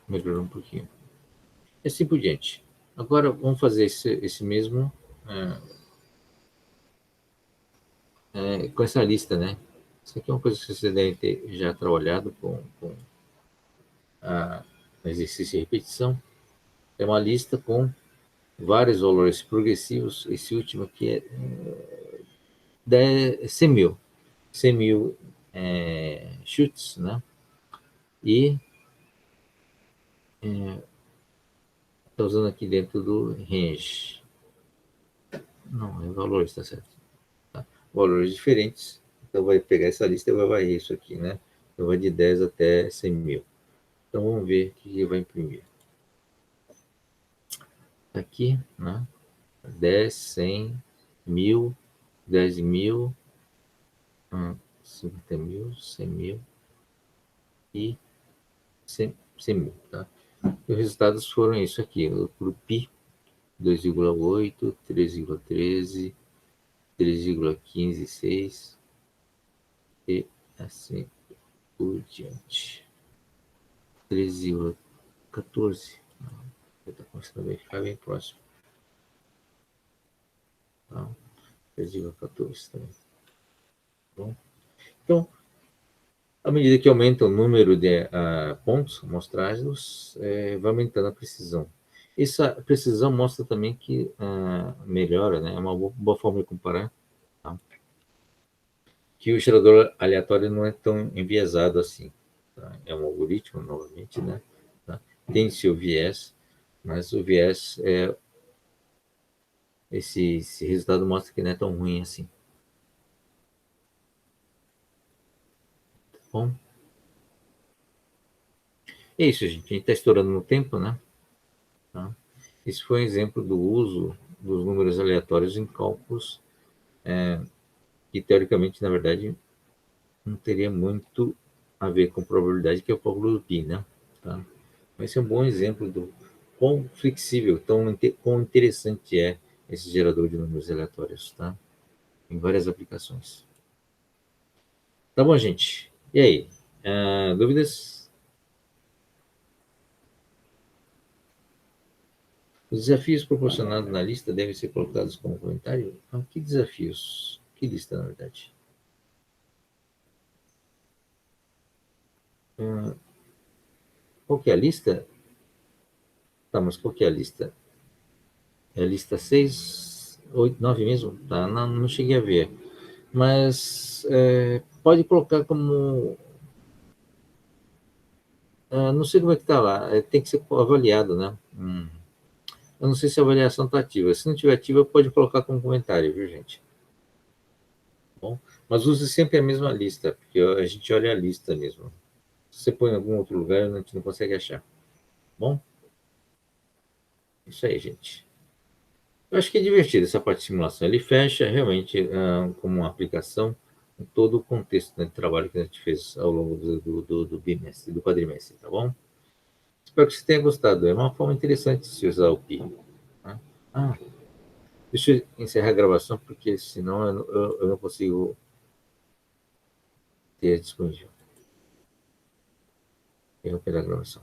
Melhorou um pouquinho. E assim por diante. Agora vamos fazer esse mesmo com essa lista, né? Isso aqui é uma coisa que você deve ter já trabalhado com exercício e repetição. É uma lista com vários valores progressivos. Esse último aqui é 100 mil. 100 mil chutes, né? E está usando aqui dentro do range. Não, é valores, está certo. Tá? Valores diferentes. Então, vai pegar essa lista e vai varrer isso aqui, né? Então, vai de 10 até 100 mil. Então, vamos ver o que vai imprimir. Aqui, né? 10, 100, 1000, 10 mil, 50 mil, 100 mil e 100 mil, tá? E os resultados foram isso aqui. O π, 2,8, 3,13, 3,156 e assim por diante. 13,14. Está começando a ficar bem próximo. Tá? Digo 14 também. Bom, então, à medida que aumenta o número de pontos amostrados, vai aumentando a precisão. Essa precisão mostra também que melhora, né? É uma boa forma de comparar, tá? Que o gerador aleatório não é tão enviesado assim. Tá? É um algoritmo, novamente, né? Tá? Tem seu viés, mas o viés, esse resultado mostra que não é tão ruim assim. Tá bom? É isso, gente. A gente está estourando no tempo, né? Tá? Esse foi um exemplo do uso dos números aleatórios em cálculos que, teoricamente, na verdade, não teria muito a ver com probabilidade, que é o cálculo do pi, né? Tá? Esse é um bom exemplo do quão flexível, quão interessante é esse gerador de números aleatórios, tá? Em várias aplicações. Tá bom, gente? E aí? Dúvidas? Os desafios proporcionados na lista devem ser colocados como comentário? Que desafios? Que lista, na verdade? Qual que é a lista? Tá, mas qual que é a lista? É a lista 6, 8, 9 mesmo? Tá, não cheguei a ver. Mas pode colocar como. Não sei como é que tá lá. Tem que ser avaliado, né? Eu não sei se a avaliação está ativa. Se não estiver ativa, pode colocar como comentário, viu, gente? Bom, mas use sempre a mesma lista, porque a gente olha a lista mesmo. Se você põe em algum outro lugar, a gente não consegue achar. Bom, isso aí, gente. Eu acho que é divertido essa parte de simulação. Ele fecha realmente como uma aplicação em todo o contexto, né, de trabalho que a gente fez ao longo do bimestre, do quadrimestre, tá bom? Espero que você tenha gostado. É uma forma interessante de se usar o Pi. Tá? Deixa eu encerrar a gravação, porque senão eu não consigo ter disponível. Interromper a gravação.